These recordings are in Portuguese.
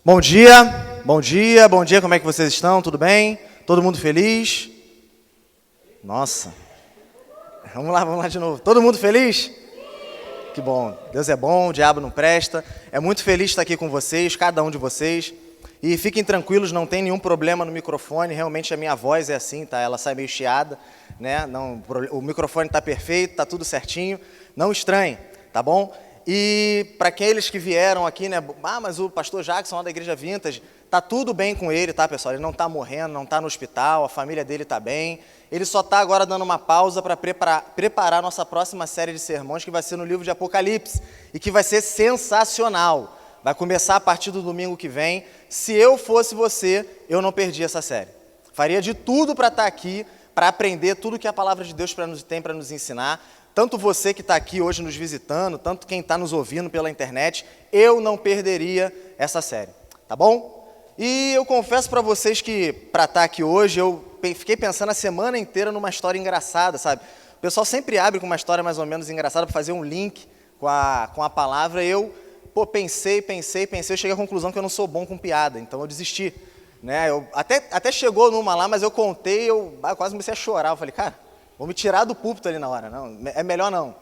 Bom dia, bom dia, bom dia, como é que vocês estão? Tudo bem? Todo mundo feliz? Nossa, vamos lá de novo. Todo mundo feliz? Que bom, Deus é bom, o diabo não presta. É muito feliz estar aqui com vocês, cada um de vocês. E fiquem tranquilos, não tem nenhum problema no microfone, realmente a minha voz é assim, tá? Ela sai meio chiada, né? Não, o microfone está perfeito, está tudo certinho, não estranhe, tá bom? E para aqueles que vieram aqui, né? Mas o pastor Jackson lá da Igreja Vintage, tá tudo bem com ele, tá, pessoal? Ele não está morrendo, não está no hospital, a família dele está bem. Ele só está agora dando uma pausa para preparar a nossa próxima série de sermões, que vai ser no livro de Apocalipse, e que vai ser sensacional. Vai começar a partir do domingo que vem. Se eu fosse você, eu não perdia essa série. Faria de tudo para estar aqui, para aprender tudo que a palavra de Deus tem para nos ensinar. Tanto você que está aqui hoje nos visitando, tanto quem está nos ouvindo pela internet, eu não perderia essa série, tá bom? E eu confesso para vocês que, para estar aqui hoje, eu fiquei pensando a semana inteira numa história engraçada, sabe? O pessoal sempre abre com uma história mais ou menos engraçada para fazer um link com a palavra. Eu, pensei, eu cheguei à conclusão que eu não sou bom com piada, então eu desisti, né? Até chegou numa lá, mas eu contei, eu quase comecei a chorar. Eu falei, cara, vou me tirar do púlpito ali na hora, não, é melhor não.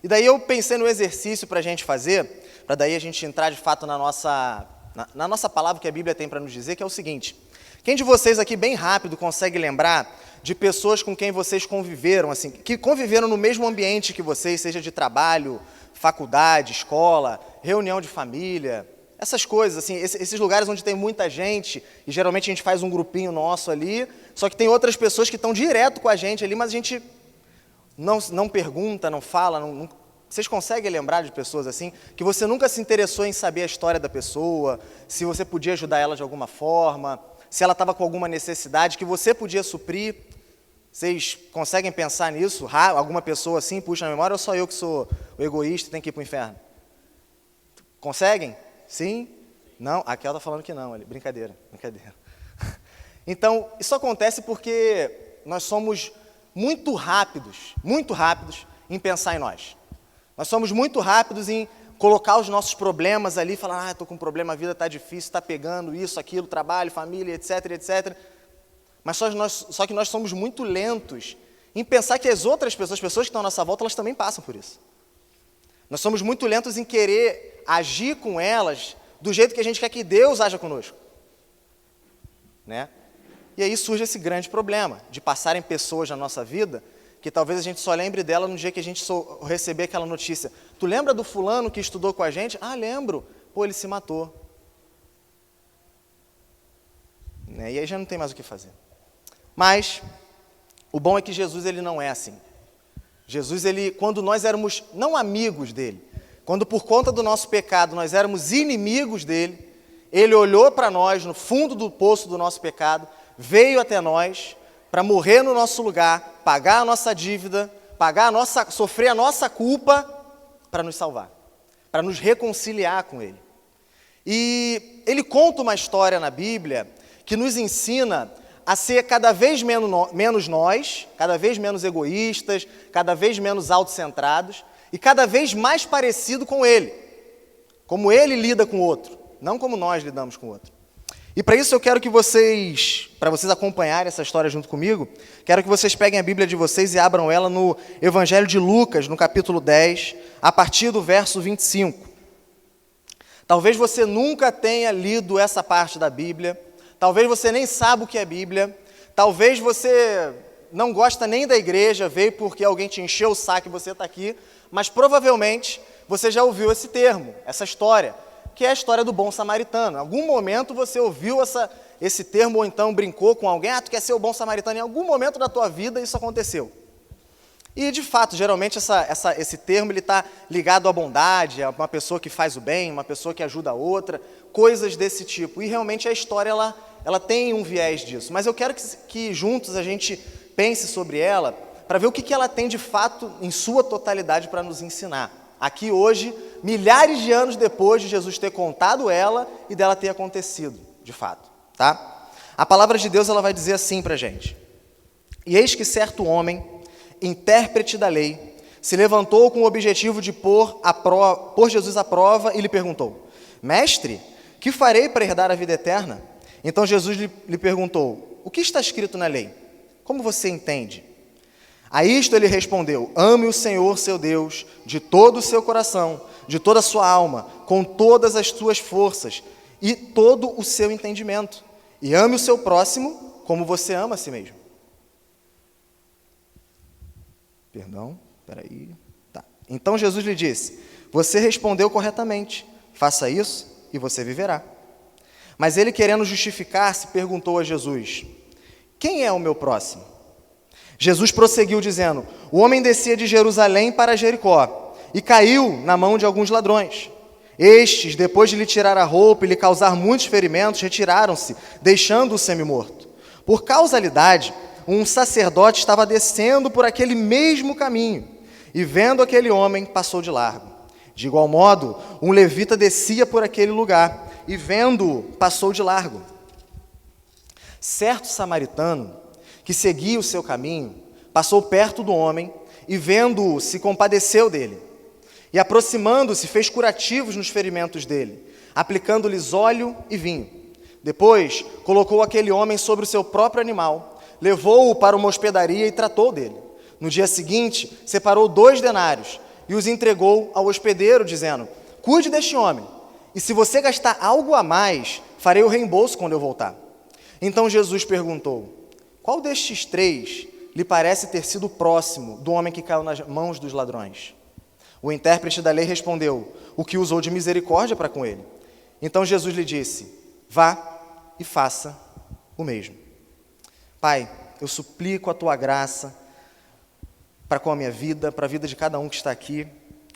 E daí eu pensei no exercício para a gente fazer, para daí a gente entrar de fato na nossa palavra que a Bíblia tem para nos dizer, que é o seguinte: quem de vocês aqui bem rápido consegue lembrar de pessoas com quem vocês conviveram, assim, que conviveram no mesmo ambiente que vocês, seja de trabalho, faculdade, escola, reunião de família, essas coisas, assim, esses lugares onde tem muita gente, e geralmente a gente faz um grupinho nosso ali, só que tem outras pessoas que estão direto com a gente ali, mas a gente não pergunta, não fala, Vocês conseguem lembrar de pessoas assim, que você nunca se interessou em saber a história da pessoa, se você podia ajudar ela de alguma forma, se ela estava com alguma necessidade que você podia suprir? Vocês conseguem pensar nisso? Alguma pessoa assim puxa na memória, ou só eu que sou o egoísta e tenho que ir para o inferno? Conseguem? Sim? Não? A Kel está falando que não. Brincadeira. Então, isso acontece porque nós somos muito rápidos em pensar em nós. Nós somos muito rápidos em colocar os nossos problemas ali, falar, estou com um problema, a vida está difícil, está pegando isso, aquilo, trabalho, família, etc. Mas só que nós somos muito lentos em pensar que as outras pessoas, as pessoas que estão à nossa volta, elas também passam por isso. Nós somos muito lentos em querer agir com elas do jeito que a gente quer que Deus haja conosco, né? E aí surge esse grande problema de passarem pessoas na nossa vida que talvez a gente só lembre dela no dia que a gente receber aquela notícia. Tu lembra do fulano que estudou com a gente? Ah, lembro. Pô, ele se matou. Né? E aí já não tem mais o que fazer. Mas o bom é que Jesus, ele não é assim. Jesus, ele, quando nós éramos não amigos dele, quando por conta do nosso pecado nós éramos inimigos dele, ele olhou para nós no fundo do poço do nosso pecado, veio até nós para morrer no nosso lugar, pagar a nossa dívida, sofrer a nossa culpa para nos salvar, para nos reconciliar com ele. E ele conta uma história na Bíblia que nos ensina a ser cada vez menos nós, cada vez menos egoístas, cada vez menos autocentrados e cada vez mais parecido com ele, como ele lida com o outro, não como nós lidamos com o outro. E para isso eu quero que para vocês acompanharem essa história junto comigo, quero que vocês peguem a Bíblia de vocês e abram ela no Evangelho de Lucas, no capítulo 10, a partir do verso 25. Talvez você nunca tenha lido essa parte da Bíblia, talvez você nem saiba o que é Bíblia, talvez você não gosta nem da igreja, veio porque alguém te encheu o saco e você está aqui, mas provavelmente você já ouviu esse termo, essa história, que é a história do bom samaritano. Em algum momento você ouviu esse termo ou então brincou com alguém, tu quer ser o bom samaritano, em algum momento da tua vida isso aconteceu. E de fato, geralmente esse termo está ligado à bondade, a uma pessoa que faz o bem, uma pessoa que ajuda a outra, coisas desse tipo. E realmente a história ela tem um viés disso. Mas eu quero que juntos a gente pense sobre ela, para ver o que ela tem de fato em sua totalidade para nos ensinar. Aqui hoje, milhares de anos depois de Jesus ter contado ela e dela ter acontecido, de fato, tá? A palavra de Deus ela vai dizer assim para a gente: e eis que certo homem, intérprete da lei, se levantou com o objetivo de pôr Jesus à prova e lhe perguntou: mestre, que farei para herdar a vida eterna? Então Jesus lhe perguntou: o que está escrito na lei? Como você entende? A isto ele respondeu: ame o Senhor seu Deus de todo o seu coração, de toda a sua alma, com todas as suas forças e todo o seu entendimento. E ame o seu próximo como você ama a si mesmo. Tá. Então Jesus lhe disse: você respondeu corretamente, faça isso e você viverá. Mas ele, querendo justificar-se, perguntou a Jesus: quem é o meu próximo? Jesus prosseguiu dizendo: o homem descia de Jerusalém para Jericó e caiu na mão de alguns ladrões. Estes, depois de lhe tirar a roupa e lhe causar muitos ferimentos, retiraram-se, deixando-o semi-morto. Por causalidade, um sacerdote estava descendo por aquele mesmo caminho e, vendo aquele homem, passou de largo. De igual modo, um levita descia por aquele lugar e, vendo-o, passou de largo. Certo samaritano, que seguia o seu caminho, passou perto do homem e, vendo-o, se compadeceu dele. E, aproximando-se, fez curativos nos ferimentos dele, aplicando-lhes óleo e vinho. Depois, colocou aquele homem sobre o seu próprio animal, levou-o para uma hospedaria e tratou dele. No dia seguinte, separou 2 denários e os entregou ao hospedeiro, dizendo: cuide deste homem, e se você gastar algo a mais, farei o reembolso quando eu voltar. Então Jesus perguntou: qual destes 3 lhe parece ter sido próximo do homem que caiu nas mãos dos ladrões? O intérprete da lei respondeu: o que usou de misericórdia para com ele. Então Jesus lhe disse: vá e faça o mesmo. Pai, eu suplico a tua graça para com a minha vida, para a vida de cada um que está aqui,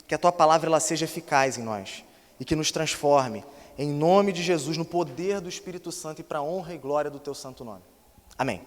que a tua palavra ela seja eficaz em nós e que nos transforme, em nome de Jesus, no poder do Espírito Santo e para a honra e glória do teu santo nome. Amém.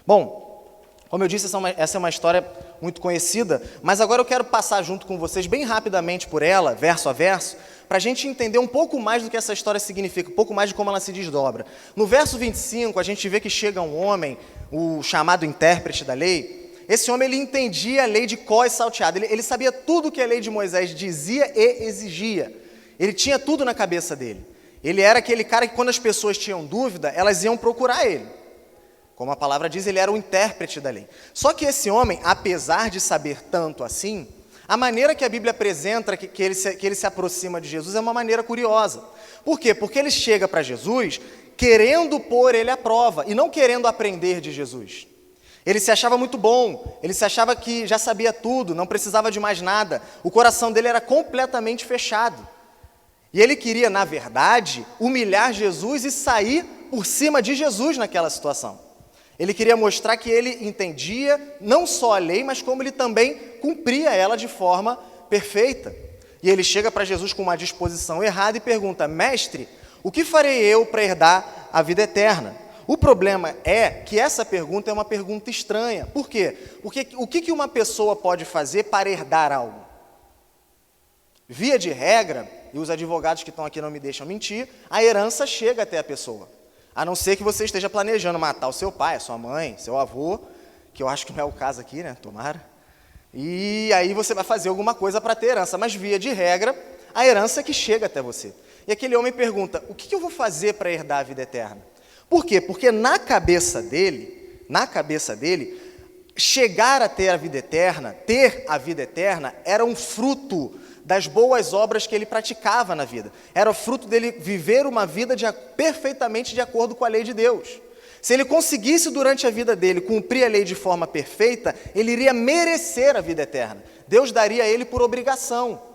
Bom, como eu disse, essa é uma história muito conhecida, mas agora eu quero passar junto com vocês bem rapidamente por ela, verso a verso, para a gente entender um pouco mais do que essa história significa, um pouco mais de como ela se desdobra. No verso 25, a gente vê que chega um homem, o chamado intérprete da lei. Esse homem ele entendia a lei de có e salteado, ele sabia tudo o que a lei de Moisés dizia e exigia. Ele tinha tudo na cabeça dele. Ele era aquele cara que, quando as pessoas tinham dúvida, elas iam procurar ele. Como a palavra diz, ele era o intérprete da lei. Só que esse homem, apesar de saber tanto assim, a maneira que a Bíblia apresenta que ele se aproxima de Jesus é uma maneira curiosa. Por quê? Porque ele chega para Jesus querendo pôr ele à prova e não querendo aprender de Jesus. Ele se achava muito bom, ele se achava que já sabia tudo, não precisava de mais nada. O coração dele era completamente fechado. E ele queria, na verdade, humilhar Jesus e sair por cima de Jesus naquela situação. Ele queria mostrar que ele entendia não só a lei, mas como ele também cumpria ela de forma perfeita. E ele chega para Jesus com uma disposição errada e pergunta: mestre, o que farei eu para herdar a vida eterna? O problema é que essa pergunta é uma pergunta estranha. Por quê? Porque o que uma pessoa pode fazer para herdar algo? Via de regra, e os advogados que estão aqui não me deixam mentir, a herança chega até a pessoa. A não ser que você esteja planejando matar o seu pai, a sua mãe, seu avô, que eu acho que não é o caso aqui, né? Tomara. E aí você vai fazer alguma coisa para ter herança. Mas via de regra, a herança é que chega até você. E aquele homem pergunta: o que eu vou fazer para herdar a vida eterna? Por quê? Porque na cabeça dele, chegar a ter a vida eterna, era um fruto das boas obras que ele praticava na vida. Era o fruto dele viver uma vida perfeitamente de acordo com a lei de Deus. Se ele conseguisse durante a vida dele cumprir a lei de forma perfeita, ele iria merecer a vida eterna. Deus daria a ele por obrigação.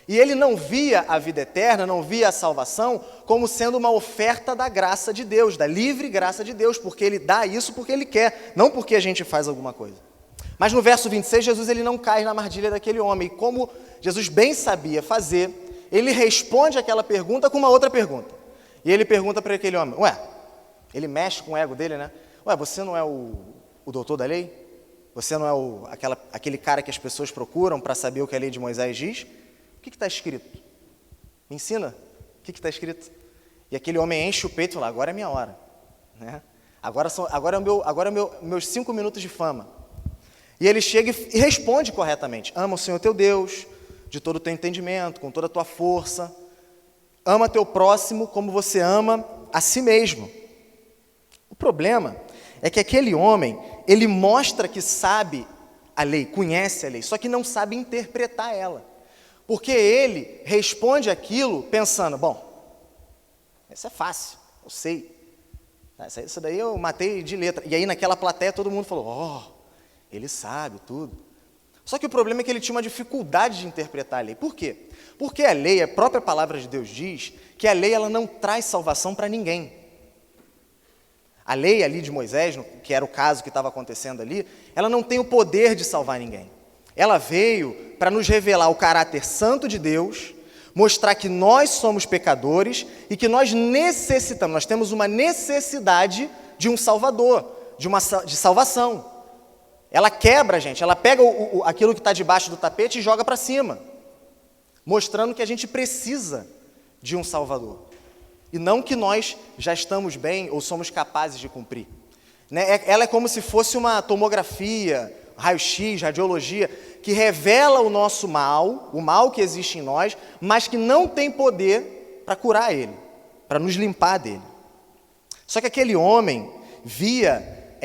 E ele não via a vida eterna, não via a salvação como sendo uma oferta da graça de Deus, da livre graça de Deus, porque ele dá isso porque ele quer, não porque a gente faz alguma coisa. Mas no verso 26, Jesus ele não cai na armadilha daquele homem. E como Jesus bem sabia fazer, ele responde aquela pergunta com uma outra pergunta. E ele pergunta para aquele homem, ele mexe com o ego dele, né? Você não é o doutor da lei? Você não é aquele cara que as pessoas procuram para saber o que a lei de Moisés diz? O que está escrito? Me ensina. O que está escrito? E aquele homem enche o peito e fala, agora é minha hora. Né? Agora é meus 5 minutos de fama. E ele chega e responde corretamente. Ama o Senhor teu Deus, de todo o teu entendimento, com toda a tua força. Ama teu próximo como você ama a si mesmo. O problema é que aquele homem, ele mostra que sabe a lei, conhece a lei, só que não sabe interpretar ela. Porque ele responde aquilo pensando, isso é fácil, eu sei. Isso daí eu matei de letra. E aí naquela plateia todo mundo falou, ele sabe tudo. Só que o problema é que ele tinha uma dificuldade de interpretar a lei. Por quê? Porque a lei, a própria palavra de Deus diz que a lei ela não traz salvação para ninguém. A lei ali de Moisés, que era o caso que estava acontecendo ali, ela não tem o poder de salvar ninguém. Ela veio para nos revelar o caráter santo de Deus, mostrar que nós somos pecadores e que nós temos uma necessidade de um Salvador, de salvação. Ela quebra a gente, ela pega aquilo que está debaixo do tapete e joga para cima, mostrando que a gente precisa de um Salvador. E não que nós já estamos bem ou somos capazes de cumprir. Ela é como se fosse uma tomografia, raio-x, radiologia, que revela o nosso mal, o mal que existe em nós, mas que não tem poder para curar ele, para nos limpar dele. Só que aquele homem via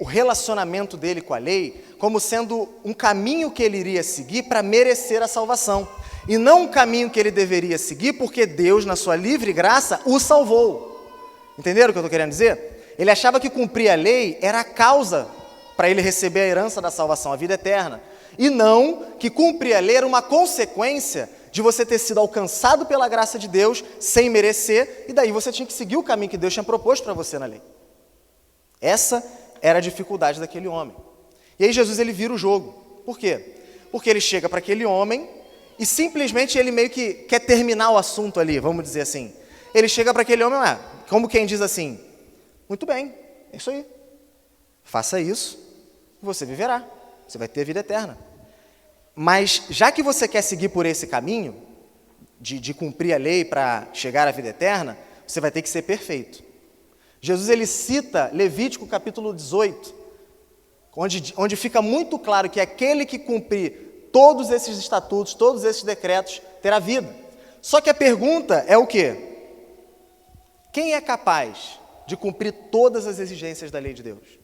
o relacionamento dele com a lei como sendo um caminho que ele iria seguir para merecer a salvação. E não um caminho que ele deveria seguir porque Deus, na sua livre graça, o salvou. Entenderam o que eu estou querendo dizer? Ele achava que cumprir a lei era a causa para ele receber a herança da salvação, a vida eterna. E não que cumprir a lei era uma consequência de você ter sido alcançado pela graça de Deus sem merecer, e daí você tinha que seguir o caminho que Deus tinha proposto para você na lei. Essa era a dificuldade daquele homem. E aí Jesus ele vira o jogo. Por quê? Porque ele chega para aquele homem e simplesmente ele meio que quer terminar o assunto ali, vamos dizer assim. Ele chega para aquele homem, como quem diz assim, muito bem, é isso aí. Faça isso e você viverá. Você vai ter vida eterna. Mas já que você quer seguir por esse caminho, de cumprir a lei para chegar à vida eterna, você vai ter que ser perfeito. Jesus ele cita Levítico capítulo 18, onde fica muito claro que aquele que cumprir todos esses estatutos, todos esses decretos, terá vida. Só que a pergunta é o quê? Quem é capaz de cumprir todas as exigências da lei de Deus?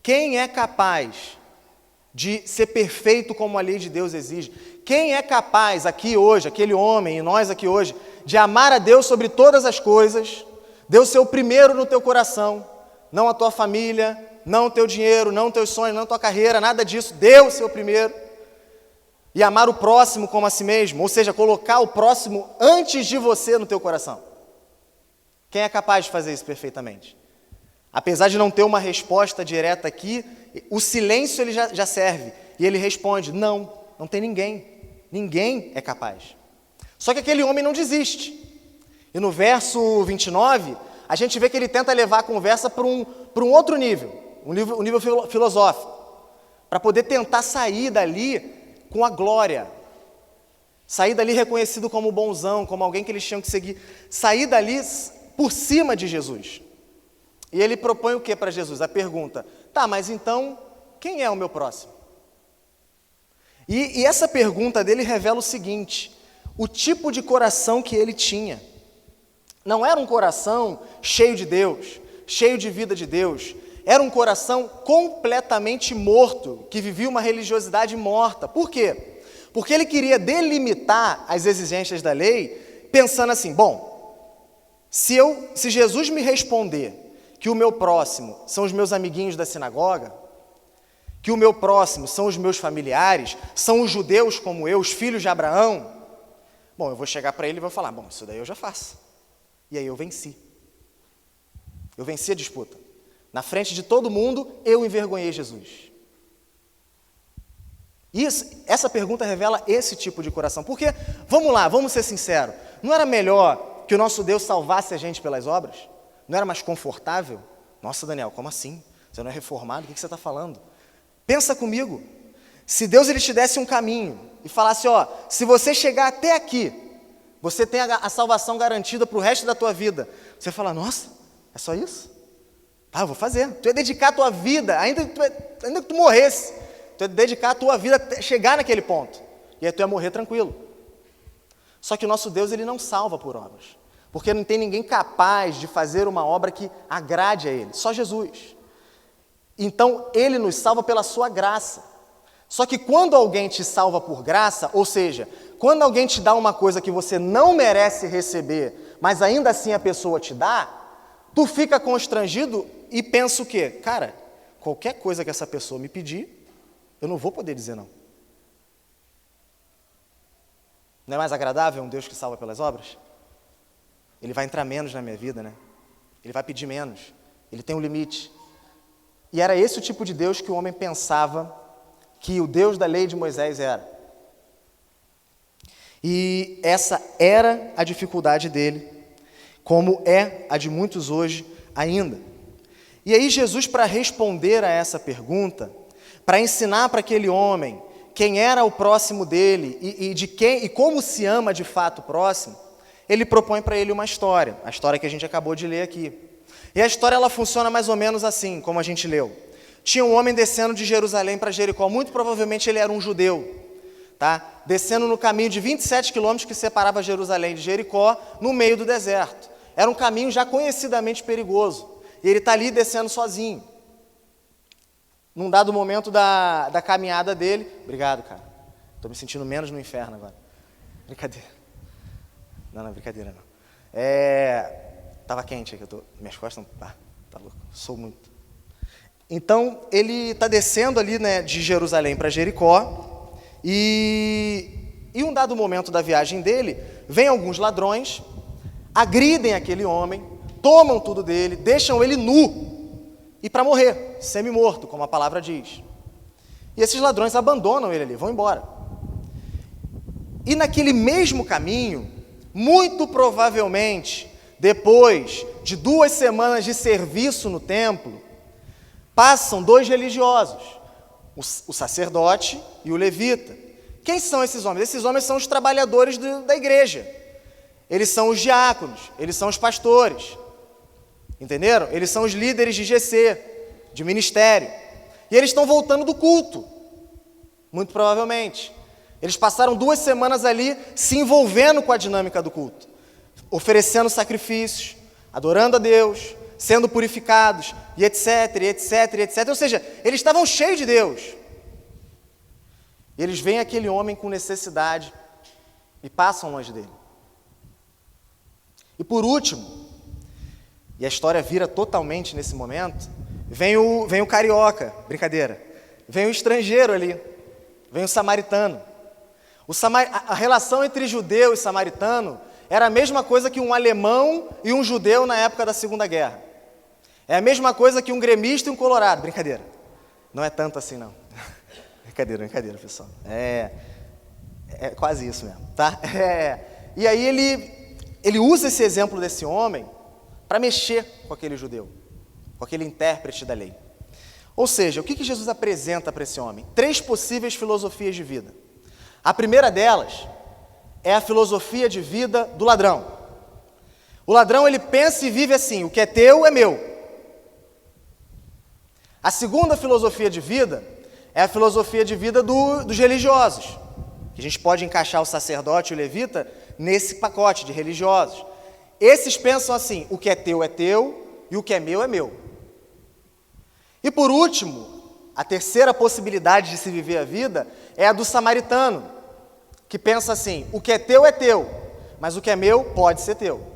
Quem é capaz de ser perfeito como a lei de Deus exige? Quem é capaz aqui hoje, aquele homem e nós aqui hoje, de amar a Deus sobre todas as coisas, Deus ser o primeiro no teu coração, não a tua família, não o teu dinheiro, não os teus sonhos, não a tua carreira, nada disso, Deus ser o primeiro, e amar o próximo como a si mesmo, ou seja, colocar o próximo antes de você no teu coração. Quem é capaz de fazer isso perfeitamente? Apesar de não ter uma resposta direta aqui, o silêncio ele já serve. E ele responde, não tem ninguém. Ninguém é capaz. Só que aquele homem não desiste. E no verso 29, a gente vê que ele tenta levar a conversa para um outro nível, um nível filosófico, para poder tentar sair dali com a glória. Sair dali reconhecido como bonzão, como alguém que eles tinham que seguir. Sair dali por cima de Jesus. E ele propõe o que para Jesus? A pergunta, mas então, quem é o meu próximo? E essa pergunta dele revela o seguinte, o tipo de coração que ele tinha. Não era um coração cheio de Deus, cheio de vida de Deus, era um coração completamente morto, que vivia uma religiosidade morta. Por quê? Porque ele queria delimitar as exigências da lei, pensando assim, bom, se Jesus me responder que o meu próximo são os meus amiguinhos da sinagoga, que o meu próximo são os meus familiares, são os judeus como eu, os filhos de Abraão, bom, eu vou chegar para ele e vou falar, bom, isso daí eu já faço. E aí eu venci. Eu venci a disputa. Na frente de todo mundo, eu envergonhei Jesus. Essa pergunta revela esse tipo de coração. Porque, vamos lá, vamos ser sinceros, não era melhor que o nosso Deus salvasse a gente pelas obras? Não era mais confortável? Nossa, Daniel, como assim? Você não é reformado? O que você está falando? Pensa comigo. Se Deus ele te desse um caminho e falasse, ó, se você chegar até aqui, você tem a salvação garantida para o resto da tua vida. Você fala, nossa, é só isso? Tá, eu vou fazer. Tu ia dedicar a tua vida, ainda que tu morresse, tu ia dedicar a tua vida a chegar naquele ponto. E aí tu ia morrer tranquilo. Só que o nosso Deus, ele não salva por obras. Porque não tem ninguém capaz de fazer uma obra que agrade a Ele. Só Jesus. Então, Ele nos salva pela sua graça. Só que quando alguém te salva por graça, ou seja, quando alguém te dá uma coisa que você não merece receber, mas ainda assim a pessoa te dá, tu fica constrangido e pensa o quê? Cara, qualquer coisa que essa pessoa me pedir, eu não vou poder dizer não. Não é mais agradável um Deus que salva pelas obras? Ele vai entrar menos na minha vida, né? Ele vai pedir menos. Ele tem um limite. E era esse o tipo de Deus que o homem pensava que o Deus da lei de Moisés era. E essa era a dificuldade dele, como é a de muitos hoje ainda. E aí Jesus, para responder a essa pergunta, para ensinar para aquele homem quem era o próximo dele e como se ama de fato o próximo, ele propõe para ele uma história, a história que a gente acabou de ler aqui. E a história ela funciona mais ou menos assim, como a gente leu. Tinha um homem descendo de Jerusalém para Jericó, muito provavelmente ele era um judeu, tá? Descendo no caminho de 27 quilômetros que separava Jerusalém de Jericó, no meio do deserto. Era um caminho já conhecidamente perigoso, e ele está ali descendo sozinho. Num dado momento da caminhada dele, obrigado, cara, estou me sentindo menos no inferno agora, brincadeira. Não, brincadeira não. Tava quente aqui, minhas costas tá louco, sou muito. Então, ele está descendo ali, né, de Jerusalém para Jericó, e um dado momento da viagem dele, vem alguns ladrões, agridem aquele homem, tomam tudo dele, deixam ele nu, e para morrer, semi-morto, como a palavra diz. E esses ladrões abandonam ele ali, vão embora. E naquele mesmo caminho, muito provavelmente, depois de 2 semanas de serviço no templo, passam 2 religiosos, o sacerdote e o levita. Quem são esses homens? Esses homens são os trabalhadores da igreja. Eles são os diáconos, eles são os pastores. Entenderam? Eles são os líderes de GC, de ministério. E eles estão voltando do culto, muito provavelmente. Eles passaram 2 semanas ali se envolvendo com a dinâmica do culto, oferecendo sacrifícios, adorando a Deus, sendo purificados, e etc, etc, etc. Ou seja, eles estavam cheios de Deus. E eles veem aquele homem com necessidade e passam longe dele. E por último, e a história vira totalmente nesse momento, vem o carioca, brincadeira, vem o estrangeiro ali, vem o samaritano. A relação entre judeu e samaritano era a mesma coisa que um alemão e um judeu na época da Segunda Guerra. É a mesma coisa que um gremista e um colorado. Brincadeira. Não é tanto assim, não. Brincadeira, pessoal. É quase isso mesmo, tá? E aí ele usa esse exemplo desse homem para mexer com aquele judeu, com aquele intérprete da lei. Ou seja, o que Jesus apresenta para esse homem? 3 possíveis filosofias de vida. A primeira delas é a filosofia de vida do ladrão. O ladrão, ele pensa e vive assim, o que é teu é meu. A segunda filosofia de vida é a filosofia de vida dos religiosos, que a gente pode encaixar o sacerdote e o levita nesse pacote de religiosos. Esses pensam assim, o que é teu, e o que é meu é meu. E por último, a terceira possibilidade de se viver a vida é a do samaritano, que pensa assim: o que é teu, mas o que é meu pode ser teu.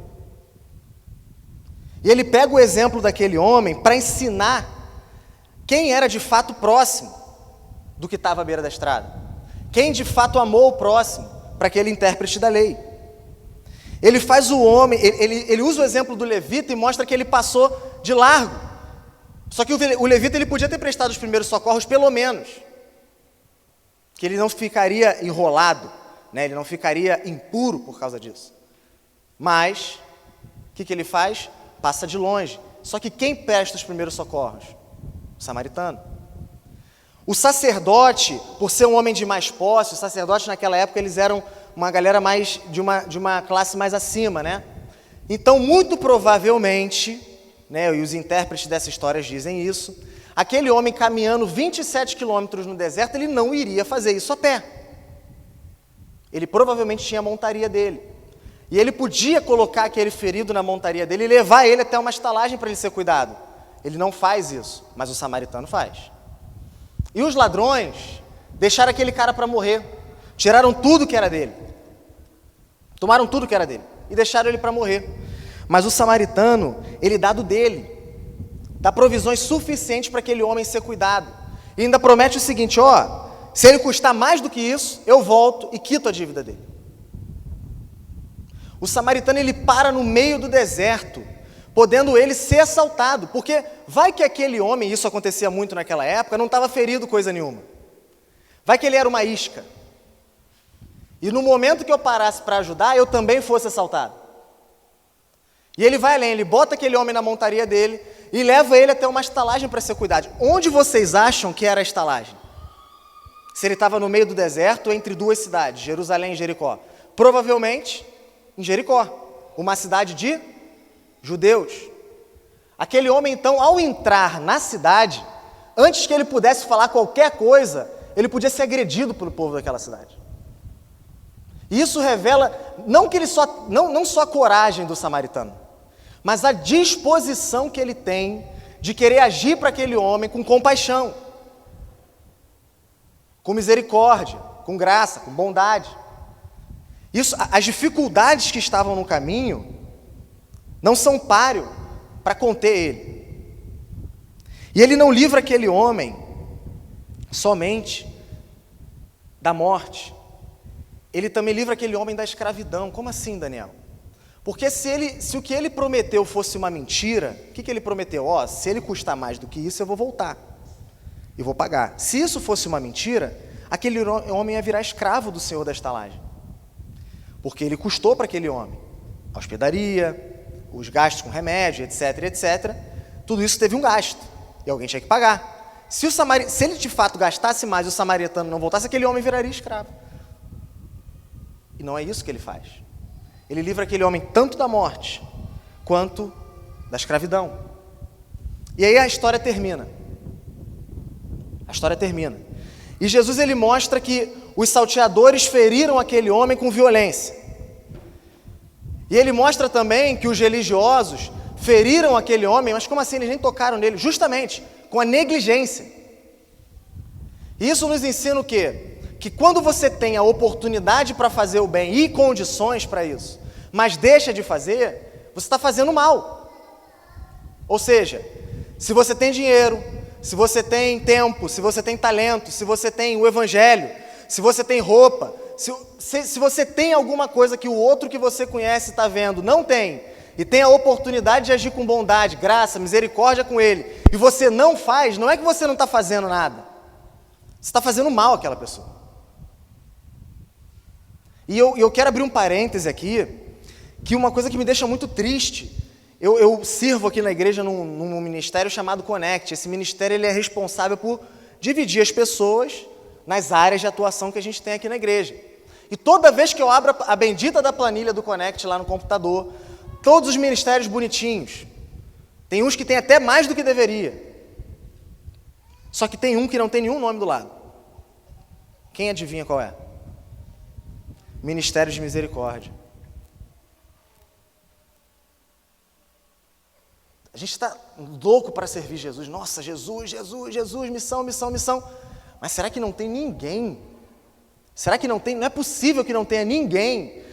E ele pega o exemplo daquele homem para ensinar quem era de fato próximo do que estava à beira da estrada, quem de fato amou o próximo, para aquele intérprete da lei. Ele faz o homem, ele usa o exemplo do levita e mostra que ele passou de largo. Só que o levita ele podia ter prestado os primeiros socorros pelo menos, que ele não ficaria enrolado, né? Ele não ficaria impuro por causa disso. Mas, o que ele faz? Passa de longe. Só que quem presta os primeiros socorros? O samaritano. O sacerdote, por ser um homem de mais posse, os sacerdotes naquela época eles eram uma galera mais de uma classe mais acima, né? Então, muito provavelmente, né, e os intérpretes dessa história dizem isso, aquele homem caminhando 27 quilômetros no deserto, ele não iria fazer isso a pé. Ele provavelmente tinha a montaria dele. E ele podia colocar aquele ferido na montaria dele e levar ele até uma estalagem para ele ser cuidado. Ele não faz isso, mas o samaritano faz. E os ladrões deixaram aquele cara para morrer. Tiraram tudo que era dele. Tomaram tudo que era dele e deixaram ele para morrer. Mas o samaritano, ele dá do dele. Dá provisões suficientes para aquele homem ser cuidado. E ainda promete o seguinte: ó, se ele custar mais do que isso, eu volto e quito a dívida dele. O samaritano, ele para no meio do deserto, podendo ele ser assaltado, porque vai que aquele homem, isso acontecia muito naquela época, não estava ferido coisa nenhuma. Vai que ele era uma isca. E no momento que eu parasse para ajudar, eu também fosse assaltado. E ele vai além, ele bota aquele homem na montaria dele e leva ele até uma estalagem para ser cuidado. Onde vocês acham que era a estalagem? Se ele estava no meio do deserto, entre duas cidades, Jerusalém e Jericó. Provavelmente em Jericó, uma cidade de judeus. Aquele homem, então, ao entrar na cidade, antes que ele pudesse falar qualquer coisa, ele podia ser agredido pelo povo daquela cidade. E isso revela, não só a coragem do samaritano, mas a disposição que ele tem de querer agir para aquele homem com compaixão, com misericórdia, com graça, com bondade. Isso, as dificuldades que estavam no caminho não são páreo para conter ele. E ele não livra aquele homem somente da morte. Ele também livra aquele homem da escravidão. Como assim, Daniel? Porque se o que ele prometeu fosse uma mentira, o que ele prometeu? Ó, se ele custar mais do que isso, eu vou voltar e vou pagar. Se isso fosse uma mentira, aquele homem ia virar escravo do senhor da estalagem. Porque ele custou para aquele homem a hospedaria, os gastos com remédio, etc, etc. Tudo isso teve um gasto e alguém tinha que pagar. Se ele de fato gastasse mais e o samaritano não voltasse, aquele homem viraria escravo. E não é isso que ele faz. Ele livra aquele homem tanto da morte quanto da escravidão. E aí a história termina. A história termina. E Jesus ele mostra que os salteadores feriram aquele homem com violência. E ele mostra também que os religiosos feriram aquele homem, mas como assim? Eles nem tocaram nele, justamente com a negligência. E isso nos ensina o quê? Que quando você tem a oportunidade para fazer o bem e condições para isso, mas deixa de fazer, você está fazendo mal. Ou seja, se você tem dinheiro, se você tem tempo, se você tem talento, se você tem o evangelho, se você tem roupa, se você tem alguma coisa que o outro que você conhece está vendo não tem, e tem a oportunidade de agir com bondade, graça, misericórdia com ele, e você não faz, não é que você não está fazendo nada, você está fazendo mal àquela pessoa. E eu quero abrir um parêntese aqui, que uma coisa que me deixa muito triste, eu sirvo aqui na igreja num ministério chamado Connect. Esse ministério ele é responsável por dividir as pessoas nas áreas de atuação que a gente tem aqui na igreja. E toda vez que eu abro a bendita da planilha do Connect lá no computador, todos os ministérios bonitinhos, tem uns que tem até mais do que deveria, só que tem um que não tem nenhum nome do lado. Quem adivinha qual é? Ministério de Misericórdia. A gente está louco para servir Jesus. Nossa, Jesus, Jesus, Jesus, missão, missão, missão. Mas será que não tem ninguém? Será que não tem? Não é possível que não tenha ninguém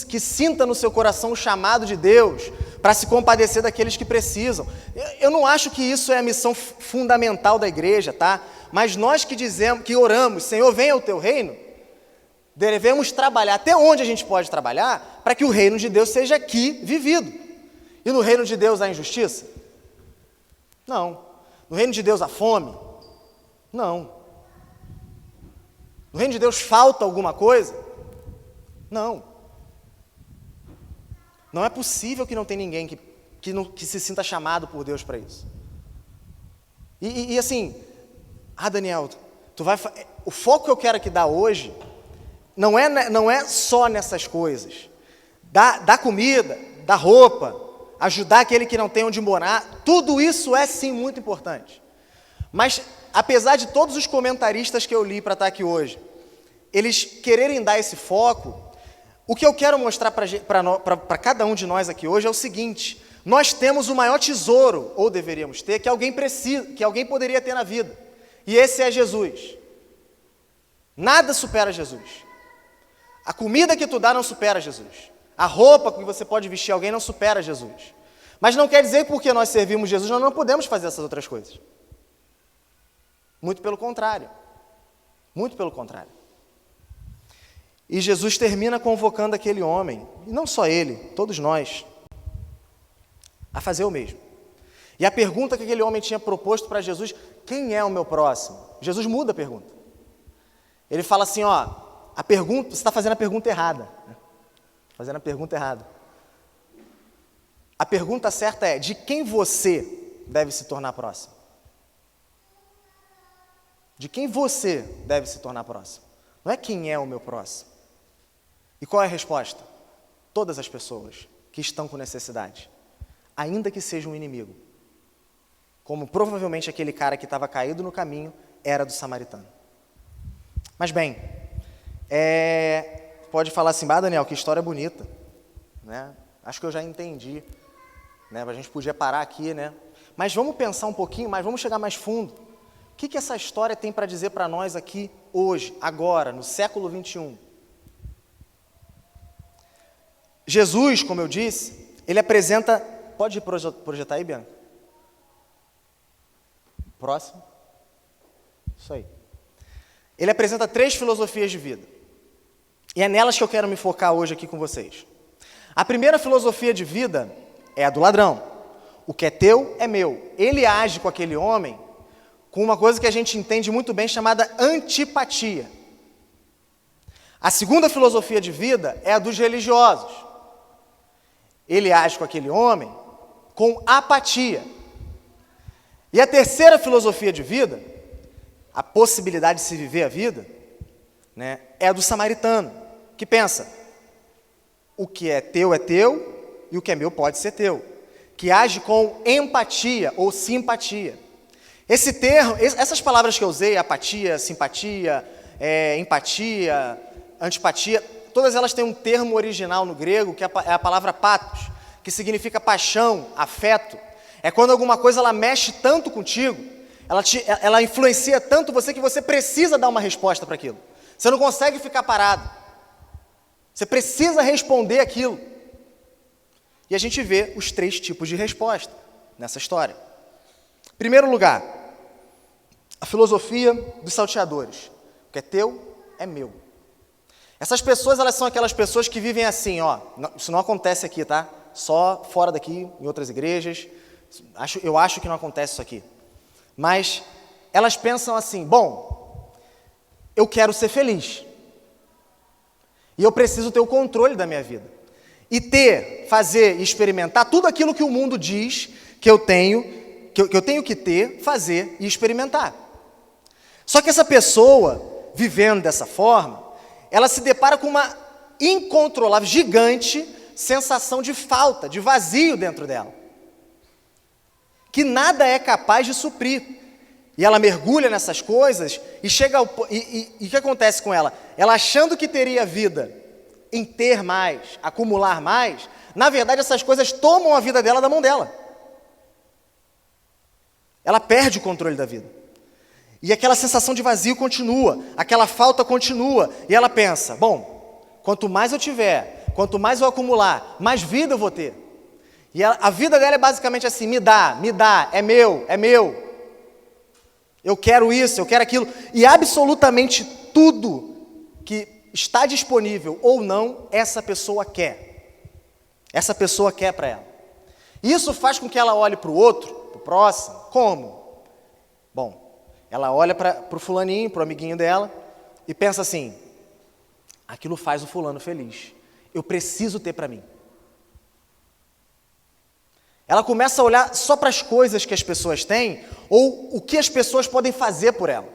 que sinta no seu coração o chamado de Deus para se compadecer daqueles que precisam. Eu não acho que isso é a missão fundamental da igreja, tá? Mas nós que dizemos, que oramos, Senhor, venha o teu reino, devemos trabalhar até onde a gente pode trabalhar para que o reino de Deus seja aqui vivido. E no reino de Deus há injustiça? Não. No reino de Deus há fome? Não. No reino de Deus falta alguma coisa? Não. Não é possível que não tenha ninguém que se sinta chamado por Deus para isso. E assim, Daniel, o foco que eu quero aqui dar hoje não é só nessas coisas. Da comida, da roupa, ajudar aquele que não tem onde morar, tudo isso é sim muito importante. Mas, apesar de todos os comentaristas que eu li para estar aqui hoje, eles quererem dar esse foco, o que eu quero mostrar para cada um de nós aqui hoje é o seguinte: nós temos o maior tesouro, ou deveríamos ter, que alguém poderia ter na vida. E esse é Jesus. Nada supera Jesus. A comida que tu dá não supera Jesus. A roupa que você pode vestir alguém não supera Jesus. Mas não quer dizer que porque nós servimos Jesus, nós não podemos fazer essas outras coisas. Muito pelo contrário. Muito pelo contrário. E Jesus termina convocando aquele homem, e não só ele, todos nós, a fazer o mesmo. E a pergunta que aquele homem tinha proposto para Jesus: quem é o meu próximo? Jesus muda a pergunta. Ele fala assim, você está fazendo a pergunta errada. Fazendo a pergunta errada. A pergunta certa é: de quem você deve se tornar próximo? De quem você deve se tornar próximo? Não é quem é o meu próximo. E qual é a resposta? Todas as pessoas que estão com necessidade, ainda que seja um inimigo, como provavelmente aquele cara que estava caído no caminho era do samaritano. Mas bem, pode falar assim: Daniel, que história bonita, né? Acho que eu já entendi, né? A gente podia parar aqui, né? Mas vamos pensar um pouquinho mais, vamos chegar mais fundo. O que essa história tem para dizer para nós aqui hoje, agora, no século 21? Jesus, como eu disse, ele apresenta... Pode projetar aí, Bianca? Próximo. Isso aí. Ele apresenta 3 filosofias de vida. E é nelas que eu quero me focar hoje aqui com vocês. A primeira filosofia de vida é a do ladrão. O que é teu é meu. Ele age com aquele homem com uma coisa que a gente entende muito bem, chamada antipatia. A segunda filosofia de vida é a dos religiosos. Ele age com aquele homem com apatia. E a terceira filosofia de vida, a possibilidade de se viver a vida, né, é a do samaritano, que pensa: o que é teu e o que é meu pode ser teu. Que age com empatia ou simpatia. Esse termo, essas palavras que eu usei, apatia, simpatia, empatia, antipatia, todas elas têm um termo original no grego, que é a palavra pathos, que significa paixão, afeto. É quando alguma coisa ela mexe tanto contigo, ela influencia tanto você que você precisa dar uma resposta para aquilo. Você não consegue ficar parado. Você precisa responder aquilo. E a gente vê os 3 tipos de resposta nessa história. Em primeiro lugar, a filosofia dos salteadores. O que é teu é meu. Essas pessoas, elas são aquelas pessoas que vivem assim, isso não acontece aqui, tá? Só fora daqui, em outras igrejas. Eu acho que não acontece isso aqui. Mas elas pensam assim: bom, eu quero ser feliz. E eu preciso ter o controle da minha vida. E fazer e experimentar tudo aquilo que o mundo diz que eu tenho que ter, fazer e experimentar. Só que essa pessoa, vivendo dessa forma, ela se depara com uma incontrolável, gigante sensação de falta, de vazio dentro dela, que nada é capaz de suprir. E ela mergulha nessas coisas e o que acontece com ela? Ela achando que teria vida em ter mais, acumular mais, na verdade essas coisas tomam a vida dela da mão dela. ela perde o controle da vida. E aquela sensação de vazio continua, aquela falta continua, e ela pensa, bom, quanto mais eu tiver, quanto mais eu acumular, mais vida eu vou ter. E a vida dela é basicamente assim, me dá, é meu, eu quero isso, eu quero aquilo, e absolutamente tudo que está disponível ou não, essa pessoa quer para ela. Isso faz com que ela olhe para o outro, para o próximo, como? Bom, ela olha para o fulaninho, para o amiguinho dela, e pensa assim, aquilo faz o fulano feliz, eu preciso ter para mim. Ela começa a olhar só para as coisas que as pessoas têm, ou o que as pessoas podem fazer por ela.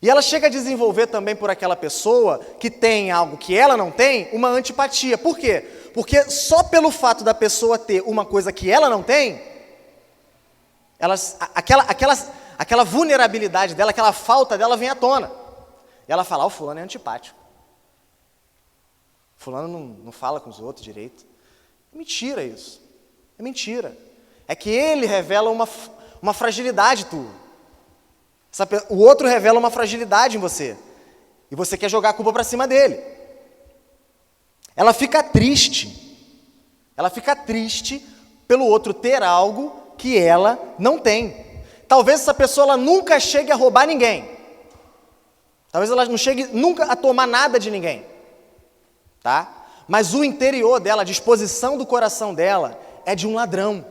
E ela chega a desenvolver também por aquela pessoa que tem algo que ela não tem, uma antipatia. Por quê? Porque só pelo fato da pessoa ter uma coisa que ela não tem, aquela vulnerabilidade dela, aquela falta dela vem à tona. E ela fala, o fulano é antipático. Fulano não fala com os outros direito. É mentira isso. É mentira. É que ele revela uma fragilidade tua. O outro revela uma fragilidade em você. E você quer jogar a culpa para cima dele. Ela fica triste. Ela fica triste pelo outro ter algo que ela não tem. Talvez essa pessoa ela nunca chegue a roubar ninguém. Talvez ela não chegue nunca a tomar nada de ninguém. Tá? Mas o interior dela, a disposição do coração dela é de um ladrão.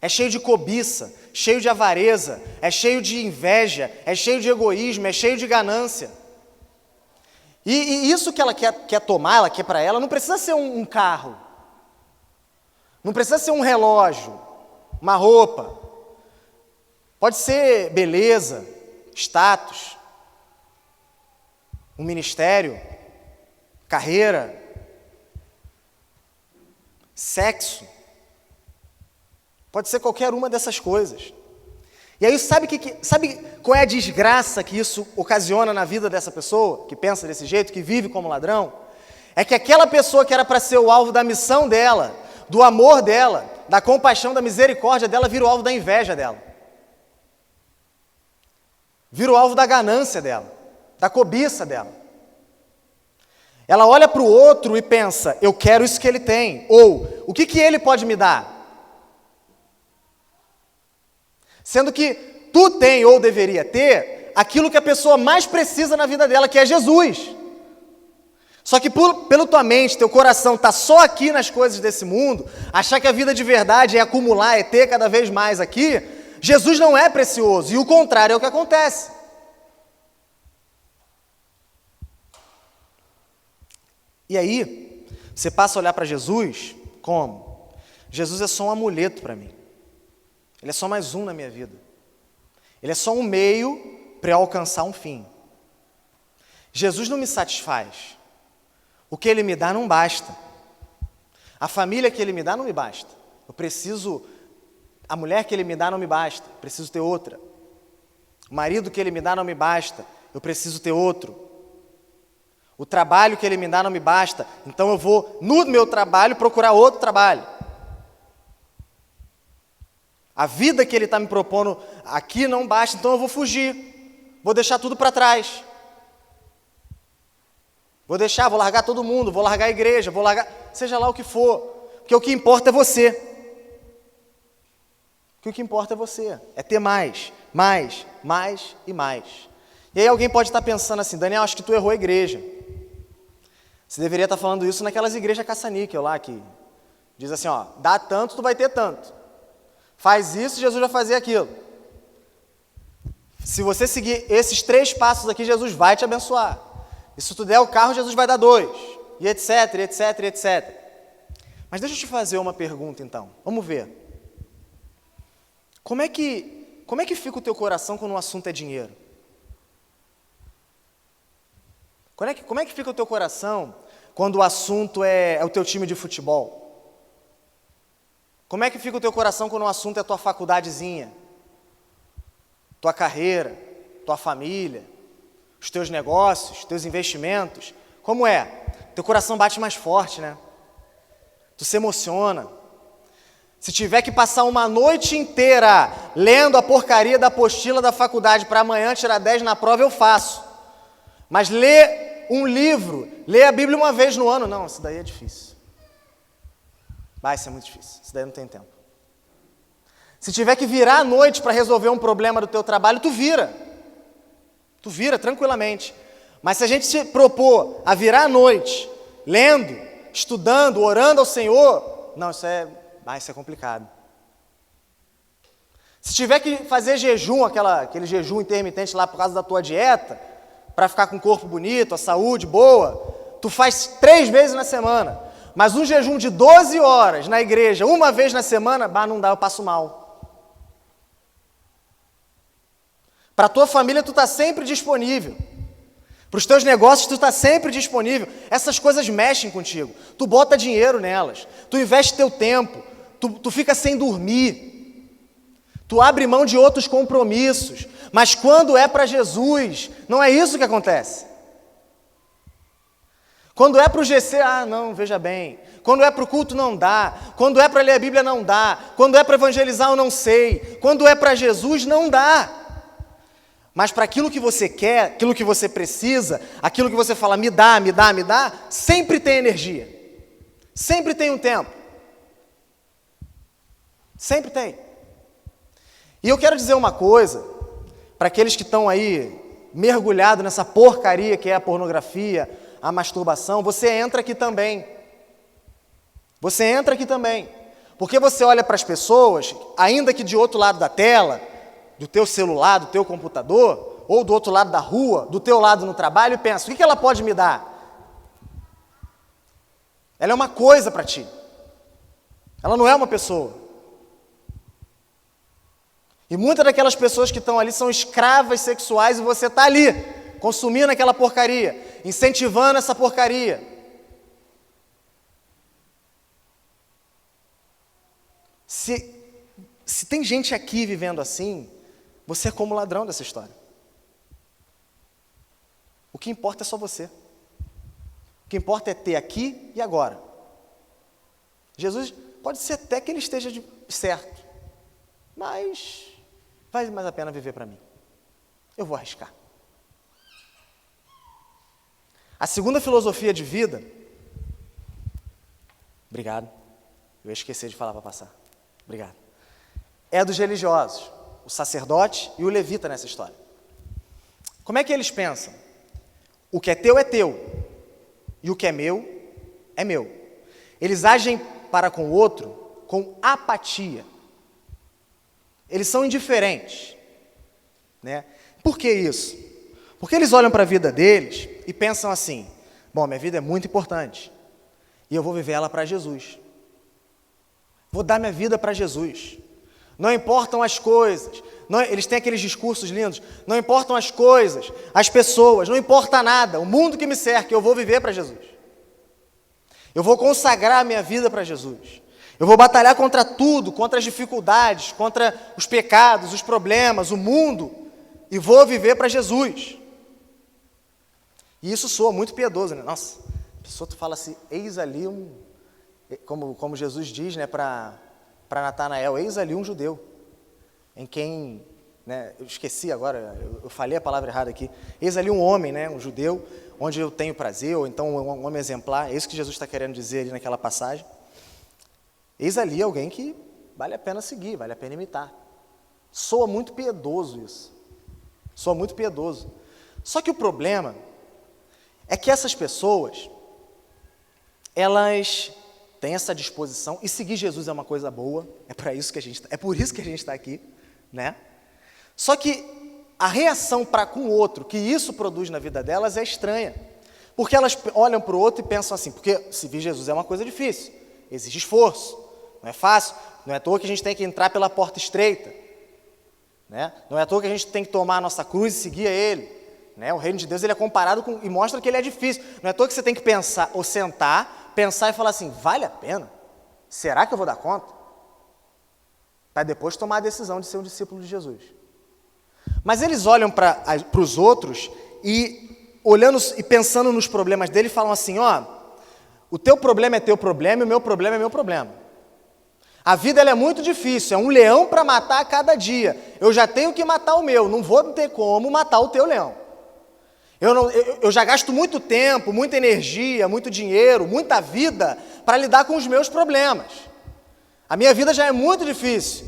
É cheio de cobiça, cheio de avareza, é cheio de inveja, é cheio de egoísmo, é cheio de ganância. E isso que ela quer tomar, ela quer para ela, não precisa ser um carro. Não precisa ser um relógio, uma roupa. Pode ser beleza, status, um ministério, carreira, sexo. Pode ser qualquer uma dessas coisas. E aí sabe qual é a desgraça que isso ocasiona na vida dessa pessoa, que pensa desse jeito, que vive como ladrão? É que aquela pessoa que era para ser o alvo da missão dela, do amor dela, da compaixão, da misericórdia dela, vira o alvo da inveja dela. Vira o alvo da ganância dela, da cobiça dela. Ela olha para o outro e pensa, eu quero isso que ele tem. Ou, o que ele pode me dar? Sendo que tu tem ou deveria ter aquilo que a pessoa mais precisa na vida dela, que é Jesus. Só que pelo tua mente, teu coração está só aqui nas coisas desse mundo, achar que a vida de verdade é acumular, é ter cada vez mais aqui, Jesus não é precioso, e o contrário é o que acontece. E aí, você passa a olhar para Jesus como? Jesus é só um amuleto para mim. Ele é só mais um na minha vida. Ele é só um meio para eu alcançar um fim. Jesus não me satisfaz. O que Ele me dá não basta. A família que Ele me dá não me basta. A mulher que Ele me dá não me basta. Eu preciso ter outra. O marido que Ele me dá não me basta. Eu preciso ter outro. O trabalho que Ele me dá não me basta. Então eu vou, no meu trabalho, procurar outro trabalho. A vida que Ele está me propondo aqui não basta, então eu vou fugir. Vou deixar tudo para trás. Vou largar todo mundo, vou largar a igreja, vou largar, seja lá o que for. Porque o que importa é você. Porque o que importa é você. É ter mais e mais. E aí alguém pode estar pensando assim, Daniel, acho que tu errou a igreja. Você deveria estar falando isso naquelas igrejas caça-níquel lá, que diz assim, ó, dá tanto, tu vai ter tanto. Faz isso, Jesus vai fazer aquilo. Se você seguir esses 3 passos aqui, Jesus vai te abençoar. E se tu der o carro, Jesus vai dar 2. E etc, etc, etc. Mas deixa eu te fazer uma pergunta então. Vamos ver. Como é que fica o teu coração quando o assunto é dinheiro? Como é que fica o teu coração quando o assunto é o teu time de futebol? Como é que fica o teu coração quando o assunto é a tua faculdadezinha? Tua carreira, tua família, os teus negócios, teus investimentos? Como é? Teu coração bate mais forte, né? Tu se emociona. Se tiver que passar uma noite inteira lendo a porcaria da apostila da faculdade para amanhã tirar 10 na prova, eu faço. Mas ler um livro, ler a Bíblia uma vez no ano, não, isso daí é difícil. Vai ser muito difícil, isso daí não tem tempo. Se tiver que virar à noite para resolver um problema do teu trabalho, tu vira. Tu vira tranquilamente. Mas se a gente se propor a virar à noite, lendo, estudando, orando ao Senhor, não, isso é complicado. Se tiver que fazer jejum, aquele jejum intermitente lá por causa da tua dieta, para ficar com o corpo bonito, a saúde boa, tu faz 3 vezes na semana. Mas um jejum de 12 horas na igreja, uma vez na semana, não dá, eu passo mal. Para a tua família, tu está sempre disponível. Para os teus negócios, tu está sempre disponível. Essas coisas mexem contigo. Tu bota dinheiro nelas. Tu investe teu tempo. Tu fica sem dormir. Tu abre mão de outros compromissos. Mas quando é para Jesus, não é isso que acontece. Quando é para o GC, não, veja bem. Quando é para o culto, não dá. Quando é para ler a Bíblia, não dá. Quando é para evangelizar, eu não sei. Quando é para Jesus, não dá. Mas para aquilo que você quer, aquilo que você precisa, aquilo que você fala, me dá, sempre tem energia. Sempre tem um tempo. Sempre tem. E eu quero dizer uma coisa, para aqueles que estão aí mergulhados nessa porcaria que é a pornografia, a masturbação, você entra aqui também. Você entra aqui também. Porque você olha para as pessoas, ainda que de outro lado da tela, do teu celular, do teu computador, ou do outro lado da rua, do teu lado no trabalho, e pensa, o que ela pode me dar? Ela é uma coisa para ti. Ela não é uma pessoa. E muitas daquelas pessoas que estão ali são escravas sexuais e você está ali, consumindo aquela porcaria, incentivando essa porcaria. Se tem gente aqui vivendo assim, você é como ladrão dessa história. O que importa é só você. O que importa é ter aqui e agora. Jesus, pode ser até que ele esteja certo, mas vale mais a pena viver para mim. Eu vou arriscar. A segunda filosofia de vida... Obrigado. Eu ia esquecer de falar para passar. Obrigado. É dos religiosos. O sacerdote e o levita nessa história. Como é que eles pensam? O que é teu, e o que é meu. Eles agem para com o outro com apatia. Eles são indiferentes. Né? Por que isso? Porque eles olham para a vida deles e pensam assim, minha vida é muito importante e eu vou viver ela para Jesus. Vou dar minha vida para Jesus. Não importam as coisas. Eles têm aqueles discursos lindos. Não importam as coisas, as pessoas, não importa nada. O mundo que me cerca, eu vou viver para Jesus. Eu vou consagrar a minha vida para Jesus. Eu vou batalhar contra tudo, contra as dificuldades, contra os pecados, os problemas, o mundo, e vou viver para Jesus. E isso soa muito piedoso, né? Nossa, a pessoa fala assim, eis ali como Jesus diz, né, para Natanael, eis ali um judeu, em quem, né, eu esqueci agora, eu falei a palavra errada aqui, eis ali um homem, né, um judeu, onde eu tenho prazer, ou então um homem exemplar, é isso que Jesus está querendo dizer ali naquela passagem. Eis ali alguém que vale a pena seguir, vale a pena imitar. Soa muito piedoso isso, soa muito piedoso. Só que o problema é que essas pessoas, elas têm essa disposição, e seguir Jesus é uma coisa boa, é por isso que a gente está aqui, né? Só que a reação para com o outro que isso produz na vida delas é estranha, porque elas olham para o outro e pensam assim, porque seguir Jesus é uma coisa difícil, exige esforço, não é fácil, não é à toa que a gente tem que entrar pela porta estreita, né? Não é à toa que a gente tem que tomar a nossa cruz e seguir a Ele, né? O reino de Deus ele é comparado com, e mostra que ele é difícil, não é à toa que você tem que pensar, ou sentar, pensar e falar assim, vale a pena? Será que eu vou dar conta? Para depois tomar a decisão de ser um discípulo de Jesus. Mas eles olham para os outros e olhando e pensando nos problemas dele, falam assim, o teu problema é teu problema e o meu problema é meu problema. A vida ela é muito difícil, é um leão para matar a cada dia. Eu já tenho que matar o meu, não vou ter como matar o teu leão. Eu já gasto muito tempo, muita energia, muito dinheiro, muita vida para lidar com os meus problemas. A minha vida já é muito difícil.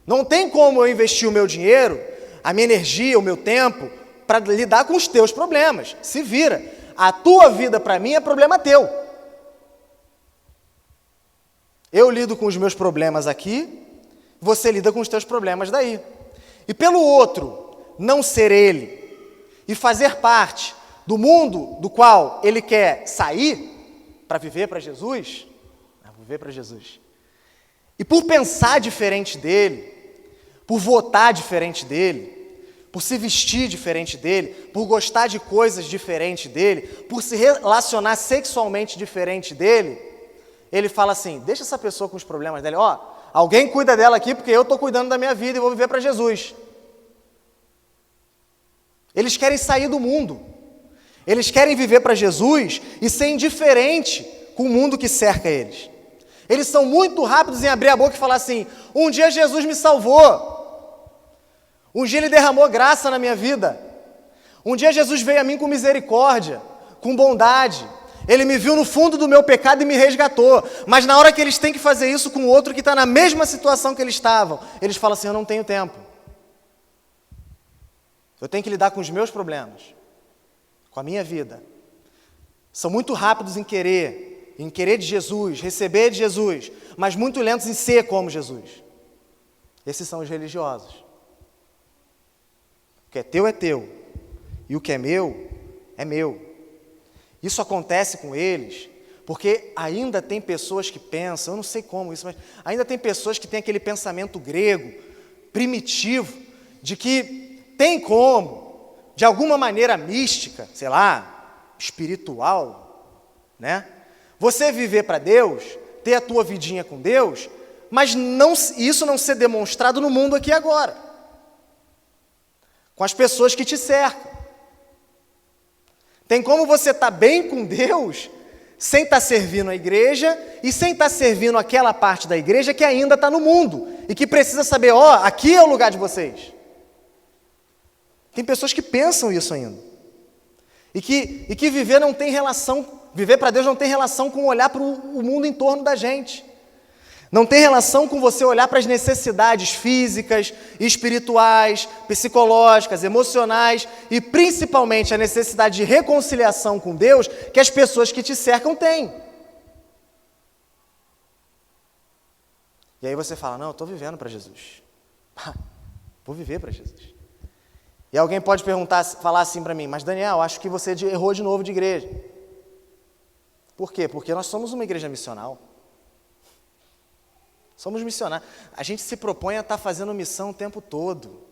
Não tem como eu investir o meu dinheiro, a minha energia, o meu tempo, para lidar com os teus problemas. Se vira. A tua vida para mim é problema teu. Eu lido com os meus problemas aqui, você lida com os teus problemas daí. E pelo outro não ser ele e fazer parte do mundo do qual ele quer sair para viver para Jesus, viver para Jesus. E por pensar diferente dele, por votar diferente dele, por se vestir diferente dele, por gostar de coisas diferentes dele, por se relacionar sexualmente diferente dele, ele fala assim, deixa essa pessoa com os problemas dela, ó, alguém cuida dela aqui porque eu estou cuidando da minha vida e vou viver para Jesus. Eles querem sair do mundo, eles querem viver para Jesus e ser indiferente com o mundo que cerca eles. Eles são muito rápidos em abrir a boca e falar assim, um dia Jesus me salvou, um dia Ele derramou graça na minha vida, um dia Jesus veio a mim com misericórdia, com bondade, Ele me viu no fundo do meu pecado e me resgatou, mas na hora que eles têm que fazer isso com outro que está na mesma situação que eles estavam, eles falam assim, eu não tenho tempo, eu tenho que lidar com os meus problemas, com a minha vida. São muito rápidos em querer de Jesus, receber de Jesus, mas muito lentos em ser como Jesus. Esses são os religiosos. O que é teu, e o que é meu, é meu. Isso acontece com eles, porque ainda tem pessoas que pensam, eu não sei como isso, mas ainda tem pessoas que têm aquele pensamento grego, primitivo, de que tem como, de alguma maneira mística, sei lá, espiritual, né? Você viver para Deus, ter a tua vidinha com Deus, mas isso não ser demonstrado no mundo aqui agora, com as pessoas que te cercam. Tem como você estar bem com Deus, sem estar servindo a igreja, e sem estar servindo aquela parte da igreja que ainda está no mundo, e que precisa saber, ó, aqui é o lugar de vocês. Tem pessoas que pensam isso ainda, e que viver não tem relação, viver para Deus não tem relação com olhar para o mundo em torno da gente. Não tem relação com você olhar para as necessidades físicas, espirituais, psicológicas, emocionais e principalmente a necessidade de reconciliação com Deus que as pessoas que te cercam têm. E aí você fala, não, eu estou vivendo para Jesus. Vou viver para Jesus. E alguém pode falar assim para mim, mas Daniel, acho que você errou de novo de igreja. Por quê? Porque nós somos uma igreja missional. Somos missionários. A gente se propõe a estar fazendo missão o tempo todo,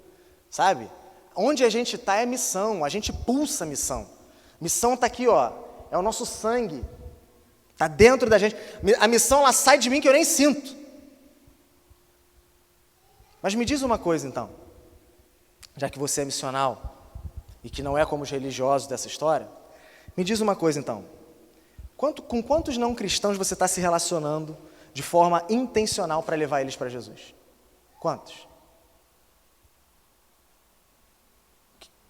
sabe? Onde a gente está é missão, a gente pulsa missão. Missão está aqui, ó, é o nosso sangue, está dentro da gente. A missão, ela sai de mim que eu nem sinto. Mas me diz uma coisa, então. Já que você é missional e que não é como os religiosos dessa história, me diz uma coisa, então. Com quantos não cristãos você está se relacionando de forma intencional para levar eles para Jesus? Quantos?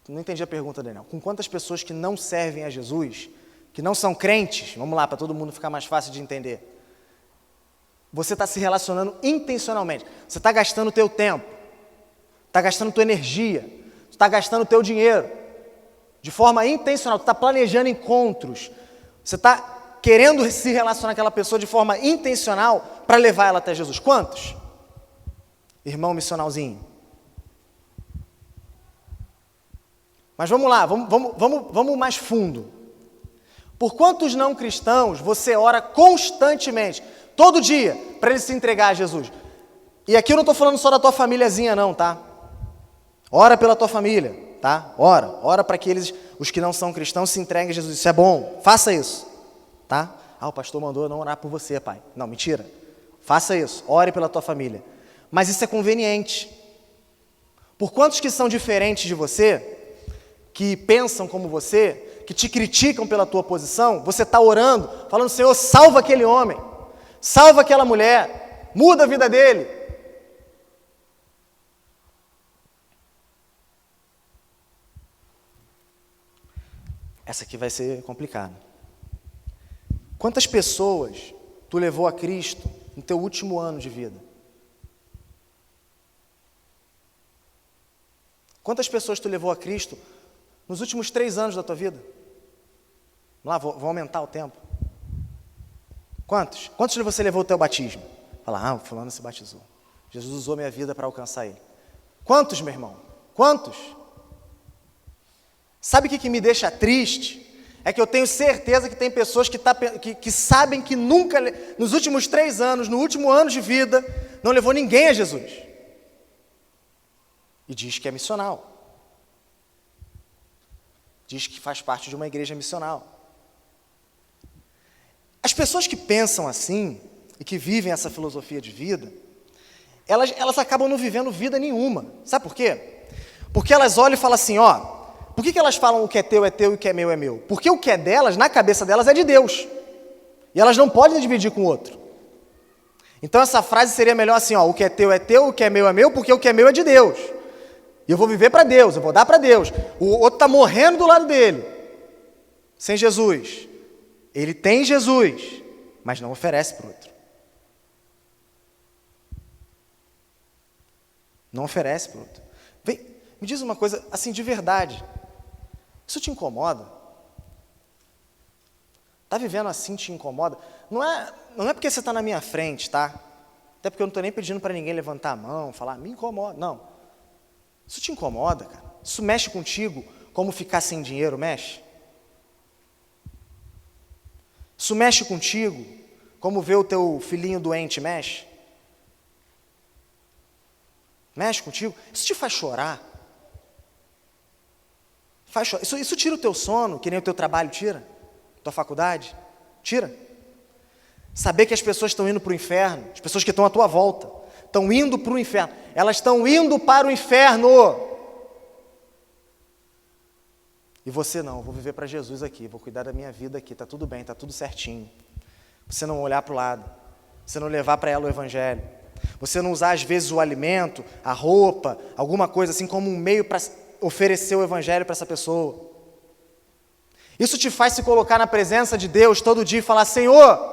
Não entendi a pergunta, Daniel. Com quantas pessoas que não servem a Jesus, que não são crentes, vamos lá, para todo mundo ficar mais fácil de entender, você está se relacionando intencionalmente. Você está gastando o teu tempo, está gastando tua energia, está gastando o teu dinheiro, de forma intencional, tu está planejando encontros, você está querendo se relacionar com aquela pessoa de forma intencional para levar ela até Jesus. Quantos? Irmão missionalzinho. Mas vamos lá, vamos mais fundo. Por quantos não cristãos você ora constantemente, todo dia, para ele se entregar a Jesus? E aqui eu não estou falando só da tua famíliazinha não, tá? Ora pela tua família, tá? Ora para que os que não são cristãos se entreguem a Jesus. Isso é bom, faça isso, tá? O pastor mandou não orar por você, pai. Não, mentira. Faça isso, ore pela tua família. Mas isso é conveniente. Por quantos que são diferentes de você, que pensam como você, que te criticam pela tua posição, você está orando, falando, Senhor, salva aquele homem, salva aquela mulher, muda a vida dele. Essa aqui vai ser complicada. Quantas pessoas tu levou a Cristo no teu último ano de vida? Quantas pessoas tu levou a Cristo nos últimos 3 anos da tua vida? Vamos lá, vou aumentar o tempo. Quantos? Quantos de você levou o teu batismo? Fala, o fulano se batizou. Jesus usou minha vida para alcançar ele. Quantos, meu irmão? Quantos? Sabe o que me deixa triste? É que eu tenho certeza que tem pessoas que sabem que nunca, nos últimos 3 anos, no último ano de vida, não levou ninguém a Jesus. E diz que é missional. Diz que faz parte de uma igreja missional. As pessoas que pensam assim, e que vivem essa filosofia de vida, elas acabam não vivendo vida nenhuma. Sabe por quê? Porque elas olham e falam assim, por que elas falam o que é teu e o que é meu é meu? Porque o que é delas, na cabeça delas, é de Deus. E elas não podem dividir com o outro. Então essa frase seria melhor assim, o que é teu, o que é meu, porque o que é meu é de Deus. E eu vou viver para Deus, eu vou dar para Deus. O outro está morrendo do lado dele, sem Jesus. Ele tem Jesus, mas não oferece para o outro. Não oferece para o outro. Vem, me diz uma coisa, assim, de verdade. Isso te incomoda? Está vivendo assim te incomoda? Não é porque você está na minha frente, tá? Até porque eu não estou nem pedindo para ninguém levantar a mão, falar, me incomoda. Não. Isso te incomoda, cara? Isso mexe contigo como ficar sem dinheiro mexe? Isso mexe contigo como ver o teu filhinho doente mexe? Mexe contigo? Isso te faz chorar? Faz chorar. Isso tira o teu sono, que nem o teu trabalho tira? Tua faculdade? Tira? Saber que as pessoas estão indo para o inferno, as pessoas que estão à tua volta, estão indo para o inferno. Elas estão indo para o inferno. E você não, eu vou viver para Jesus aqui, vou cuidar da minha vida aqui, está tudo bem, está tudo certinho. Você não olhar para o lado, você não levar para ela o evangelho, você não usar às vezes o alimento, a roupa, alguma coisa assim como um meio para oferecer o evangelho para essa pessoa. Isso te faz se colocar na presença de Deus todo dia e falar, Senhor,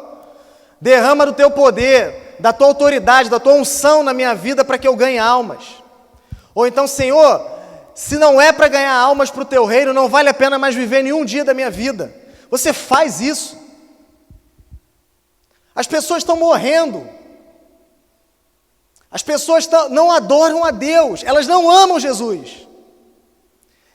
derrama do teu poder, da tua autoridade, da tua unção na minha vida para que eu ganhe almas. Ou então, Senhor, se não é para ganhar almas para o teu reino, não vale a pena mais viver nenhum dia da minha vida. Você faz isso. As pessoas estão morrendo. As pessoas não adoram a Deus. Elas não amam Jesus.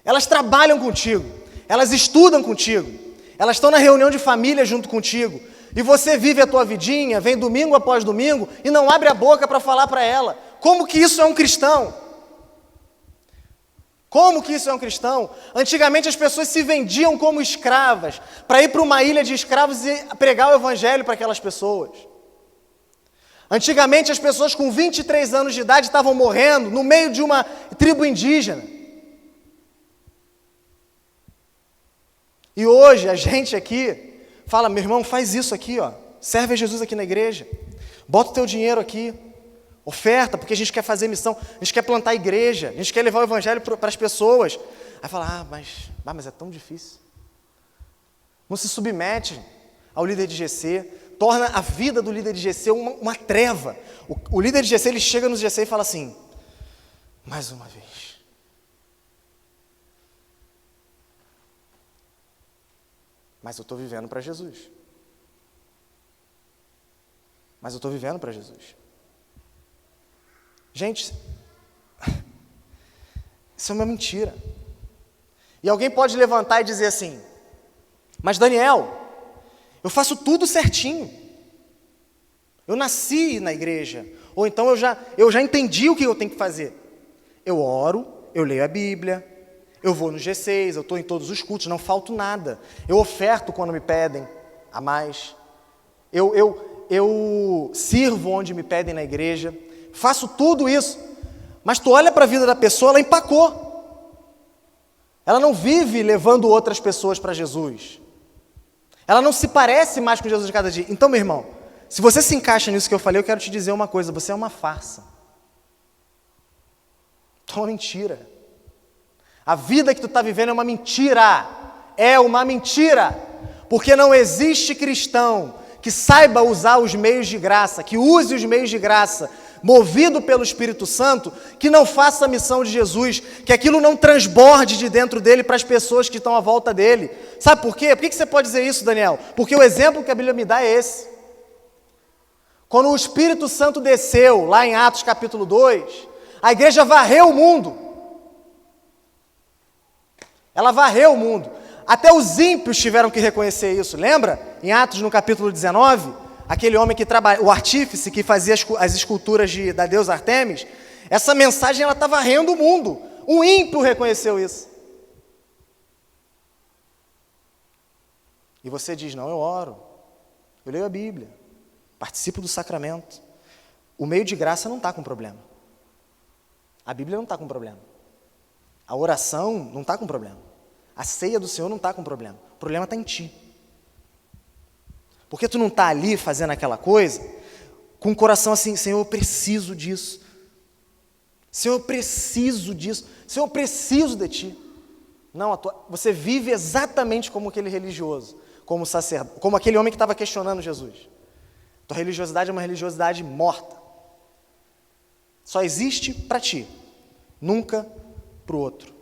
Elas trabalham contigo. Elas estudam contigo. Elas estão na reunião de família junto contigo. E você vive a tua vidinha, vem domingo após domingo e não abre a boca para falar para ela. Como que isso é um cristão? Como que isso é um cristão? Antigamente as pessoas se vendiam como escravas para ir para uma ilha de escravos e pregar o evangelho para aquelas pessoas. Antigamente as pessoas com 23 anos de idade estavam morrendo no meio de uma tribo indígena. E hoje a gente aqui fala, meu irmão, faz isso aqui, serve a Jesus aqui na igreja, bota o teu dinheiro aqui, oferta, porque a gente quer fazer missão, a gente quer plantar igreja, a gente quer levar o evangelho para as pessoas. Aí fala, mas é tão difícil. Não se submete ao líder de GC, torna a vida do líder de GC uma treva. O líder de GC, ele chega no GC e fala assim, mais uma vez. Mas eu estou vivendo para Jesus. Mas eu estou vivendo para Jesus. Gente, isso é uma mentira. E alguém pode levantar e dizer assim, mas Daniel, eu faço tudo certinho. Eu nasci na igreja. Ou então eu já entendi o que eu tenho que fazer. Eu oro, eu leio a Bíblia, eu vou no G6, eu estou em todos os cultos, não falto nada. Eu oferto quando me pedem a mais. Eu sirvo onde me pedem na igreja. Faço tudo isso, mas tu olha para a vida da pessoa, ela empacou. Ela não vive levando outras pessoas para Jesus. Ela não se parece mais com Jesus de cada dia. Então, meu irmão, Se você se encaixa nisso que eu falei, eu quero te dizer uma coisa: você é uma farsa. É uma mentira. A vida que tu está vivendo é uma mentira. É uma mentira. Porque não existe cristão que saiba usar os meios de graça, que use os meios de graça, movido pelo Espírito Santo, que não faça a missão de Jesus, que aquilo não transborde de dentro dele para as pessoas que estão à volta dele. Sabe por quê? Por que você pode dizer isso, Daniel? Porque o exemplo que a Bíblia me dá é esse. Quando o Espírito Santo desceu, lá em Atos capítulo 2, a igreja varreu o mundo. Ela varreu o mundo. Até os ímpios tiveram que reconhecer isso. Lembra? Em Atos, no capítulo 19, aquele homem que trabalha, o artífice que fazia as esculturas da deusa Artemis, essa mensagem ela está varrendo o mundo. Um ímpio reconheceu isso. E você diz: não, eu oro, eu leio a Bíblia, participo do sacramento. O meio de graça não está com problema. A Bíblia não está com problema. A oração não está com problema. A ceia do Senhor não está com problema. O problema está em ti. Porque tu não está ali fazendo aquela coisa com o coração assim: Senhor, eu preciso disso. Senhor, eu preciso disso. Senhor, eu preciso de ti. Não, você vive exatamente como aquele religioso, como sacerdote, como aquele homem que estava questionando Jesus. Tua religiosidade é uma religiosidade morta. Só existe para ti, nunca para o outro.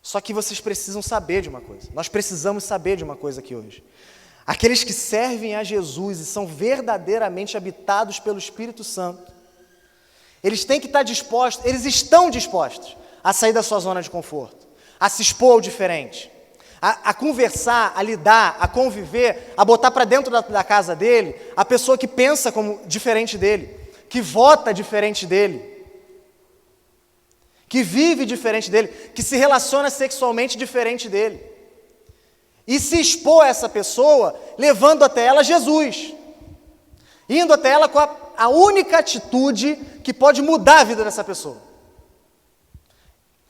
Só que vocês precisam saber de uma coisa. Nós precisamos saber de uma coisa aqui hoje. Aqueles que servem a Jesus e são verdadeiramente habitados pelo Espírito Santo, eles têm que estar dispostos, eles estão dispostos a sair da sua zona de conforto, a se expor ao diferente, a conversar, a lidar, a conviver, a botar para dentro da casa dele a pessoa que pensa como diferente dele, que vota diferente dele, que vive diferente dele, que se relaciona sexualmente diferente dele. E se expor a essa pessoa, levando até ela Jesus. Indo até ela com a única atitude que pode mudar a vida dessa pessoa.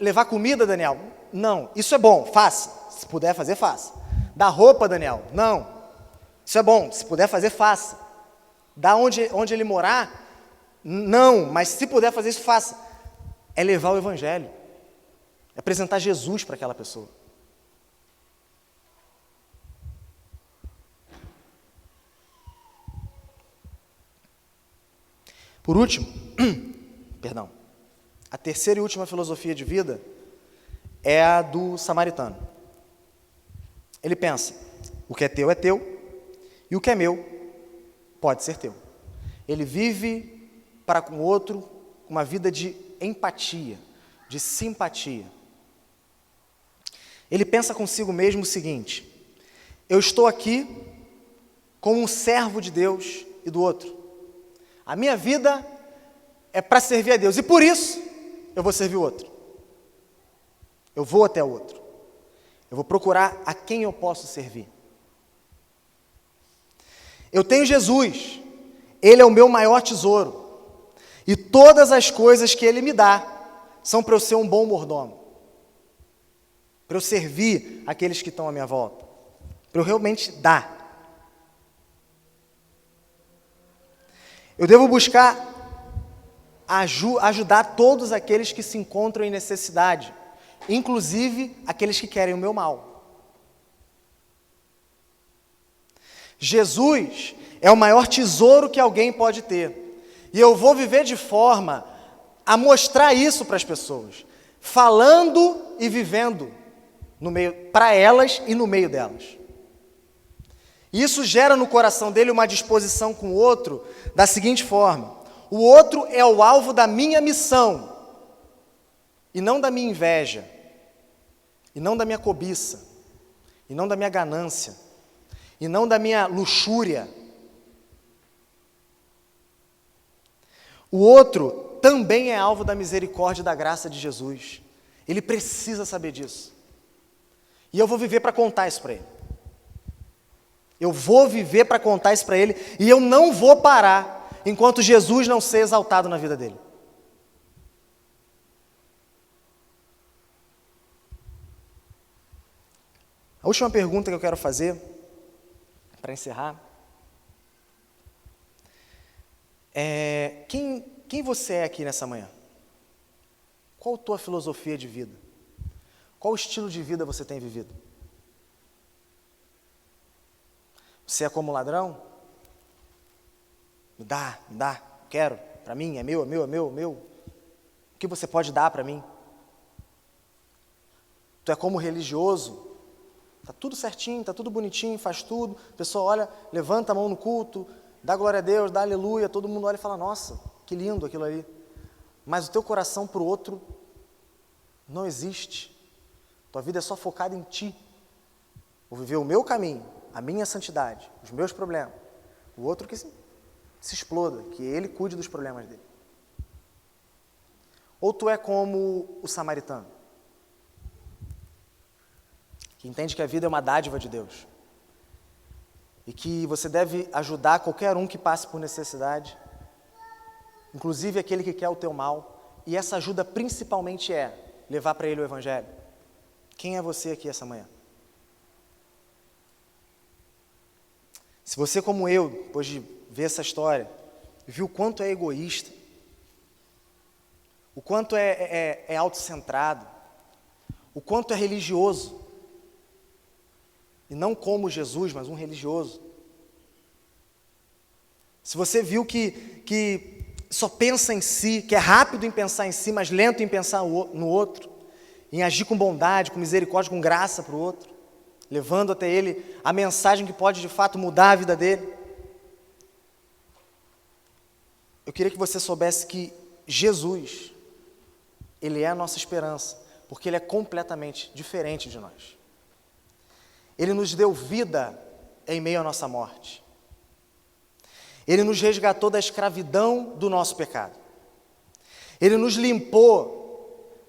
Levar comida, Daniel? Não. Isso é bom, faça. Se puder fazer, faça. Dar roupa, Daniel? Não. Isso é bom, se puder fazer, faça. Dar onde ele morar? Não, mas se puder fazer isso, faça. É levar o Evangelho, é apresentar Jesus para aquela pessoa. Por último, a terceira e última filosofia de vida é a do samaritano. Ele pensa: o que é teu, e o que é meu pode ser teu. Ele vive para com o outro uma vida de empatia, de simpatia. Ele pensa consigo mesmo o seguinte: eu estou aqui como um servo de Deus e do outro. A minha vida é para servir a Deus, e por isso eu vou servir o outro. Eu vou até o outro. Eu vou procurar a quem eu posso servir. Eu tenho Jesus, Ele é o meu maior tesouro. E todas as coisas que Ele me dá são para eu ser um bom mordomo, para eu servir aqueles que estão à minha volta, para eu realmente dar. Eu devo buscar ajudar todos aqueles que se encontram em necessidade, inclusive aqueles que querem o meu mal. Jesus é o maior tesouro que alguém pode ter. E eu vou viver de forma a mostrar isso para as pessoas, falando e vivendo no meio, para elas e no meio delas. Isso gera no coração dele uma disposição com o outro da seguinte forma: o outro é o alvo da minha missão, e não da minha inveja, e não da minha cobiça, e não da minha ganância, e não da minha luxúria. O outro também é alvo da misericórdia e da graça de Jesus. Ele precisa saber disso. E eu vou viver para contar isso para ele. Eu vou viver para contar isso para ele, e eu não vou parar enquanto Jesus não ser exaltado na vida dele. A última pergunta que eu quero fazer, para encerrar, Quem você é aqui nessa manhã? Qual a tua filosofia de vida? Qual estilo de vida você tem vivido? Você é como ladrão? Me dá, quero, para mim, é meu. O que você pode dar para mim? Tu é como religioso? Tá tudo certinho, tá tudo bonitinho, faz tudo. A pessoa olha, levanta a mão no culto, dá glória a Deus, dá aleluia, todo mundo olha e fala, nossa, que lindo aquilo ali. Mas o teu coração para o outro não existe. Tua vida é só focada em ti. Vou viver o meu caminho, a minha santidade, os meus problemas. O outro que se exploda, que ele cuide dos problemas dele. Ou tu é como o samaritano, que entende que a vida é uma dádiva de Deus e que você deve ajudar qualquer um que passe por necessidade, inclusive aquele que quer o teu mal, e essa ajuda principalmente é levar para ele o Evangelho. Quem é você aqui essa manhã? Se você, como eu, depois de ver essa história, viu o quanto é egoísta, o quanto é autocentrado, o quanto é religioso, e não como Jesus, mas um religioso. Se você viu que só pensa em si, que é rápido em pensar em si, mas lento em pensar no outro, em agir com bondade, com misericórdia, com graça para o outro, levando até ele a mensagem que pode de fato mudar a vida dele. Eu queria que você soubesse que Jesus, Ele é a nossa esperança, porque Ele é completamente diferente de nós. Ele nos deu vida em meio à nossa morte. Ele nos resgatou da escravidão do nosso pecado. Ele nos limpou